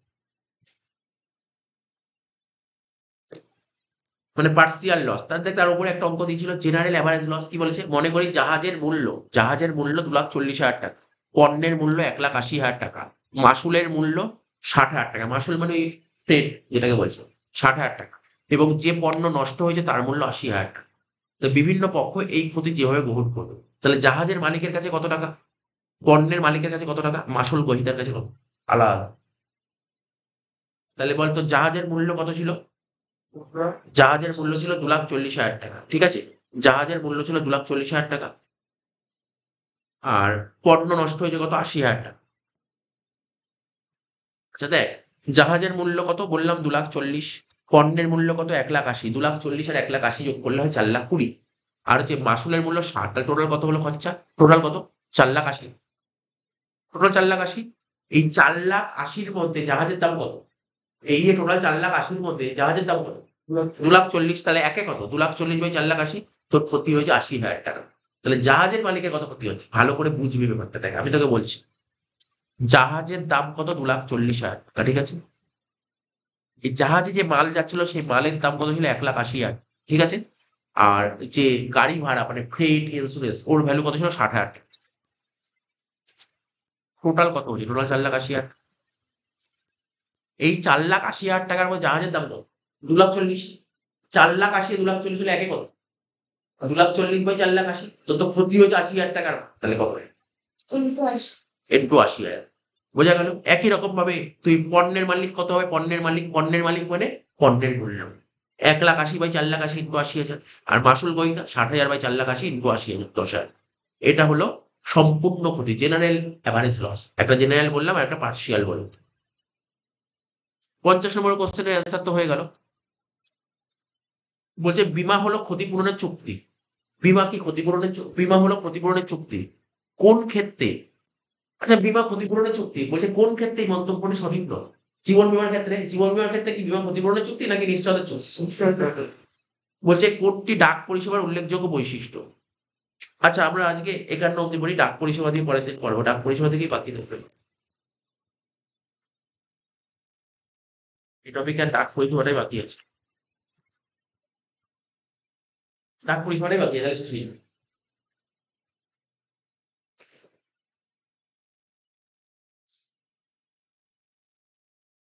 মানে পার্সিয়াল লস। তার উপরে একটা অঙ্ক দিয়েছিল জেনারেল অ্যাভারেজ লস। কি বলেছে? মনে করি জাহাজের মূল্য 2,40,000 টাকা, পণ্যের মূল্য 1,80,000 টাকা, মাসুলের মূল্য 60,000 টাকা। মাসুল মানে ওই ট্রেড যেটাকে বলছে, 60,000 টাকা, এবং যে পণ্য নষ্ট হয়েছে তার মূল্য 80,000 টাকা। তো বিভিন্ন পক্ষ এই ক্ষতি যেভাবে গ্রহণ করবে, তাহলে জাহাজের মালিকের কাছে কত টাকা, পণ্যের মালিকের কাছে কত টাকা, মাসুল গ্রহীতার কাছে কত, আলাদা। তাহলে বলতো জাহাজের মূল্য কত ছিল? জাহাজের মূল্য ছিল 2,40,000 টাকা, ঠিক আছে? জাহাজের মূল্য ছিল 2,40,000 টাকা, আর পণ্য নষ্ট হয়েছে কত, 80,000 টাকা। আচ্ছা দেখ, জাহাজের মূল্য কত বললাম, 2,40,000, পণ্যের মূল্য কত, 1,80,000, 2,40,000 আর 1,80,000 যোগ করলে হয় 4,20,000, আর হচ্ছে মাসুলের মূল্য 60, তাহলে টোটাল কত হলো খরচা, টোটাল কত, 4,80,000, টোটাল 4,80,000। এই 4,80,000 মধ্যে জাহাজের দাম কত, এই যে টোটাল 4,80,000 মধ্যে জাহাজের দাম কত, 2,40,000, তাহলে একে কত, 2,40,000 বাই 4,80,000, তোর ক্ষতি হয়েছে 80,000 টাকা। তাহলে জাহাজের মালিকের কত ক্ষতি হচ্ছে, ভালো করে বুঝবি ব্যাপারটা। দেখ আমি তোকে বলছি, জাহাজের দাম কত, 2,40,000 টাকা, ঠিক আছে? এই জাহাজে যে মাল যাচ্ছিল সেই মালের দাম কত ছিল, 1,80,000, ঠিক আছে? আর যে গাড়ি ভাড়া মানে ফ্রেট ইন্স্যুরেন্স, ওর ভ্যালু কত ছিল, 60,000 টাকা। টোটাল কত হচ্ছে, টোটাল 4,80,000। এই 4,80,000 টাকার মধ্যে জাহাজের দাম কত, 2,40,000। 4,80,000 2,40,000 হলে একে কত, 2,40,000 বাই 4,80,000, তোর তো ক্ষতি হচ্ছে 80,000 টাকার। তাহলে কত হয়, 80,000। বোঝা গেল? একই রকম ভাবে তুই পণ্যের মালিক কত হবে, পণ্যের মালিক মানে পণ্যের মূল্য 1,80,000 বাই 4,80,000 ইন্টু 80,000, আর মাসুল গ্রহীতা 60,000 বাই 4,80,000 ইন্টু 80,000, 10,000। এটা হলো সম্পূর্ণ ক্ষতি, জেনারেল অ্যাভারেজ লস। একটা জেনারেল বললাম আর একটা পার্সিয়াল বললাম। 50 নম্বর কোশ্চেনের অ্যান্সার তো হয়ে গেল। বলছে বীমা হলো ক্ষতিপূরণের চুক্তি। বীমা হলো ক্ষতিপূরণের চুক্তি। কোন ক্ষেত্রে? আচ্ছা, বীমা ক্ষতিপূরণের চুক্তি বলছে কোন ক্ষেত্রে এই মন্তব্যটি সঠিক নয়? জীবন বীমার ক্ষেত্রে কি বীমা ক্ষতিপূরণের চুক্তি নাকি নিশ্চয়তার চুক্তি? বলছে কোনটি ডাক পরিষেবার উল্লেখযোগ্য বৈশিষ্ট্য। আচ্ছা, আমরা আজকে 51 অব্দি পড়ি, ডাক পরিষেবা দিয়ে পরের দিন পড়বো। ডাক পরিষেবা থেকেই বাকি থাকবে এই টপিক, আর ডাক পরিষেবাটাই বাকি আছে। ডাক পরিষেবাটাই বাকি আছে, তাহলে শেষ হয়ে যাবে।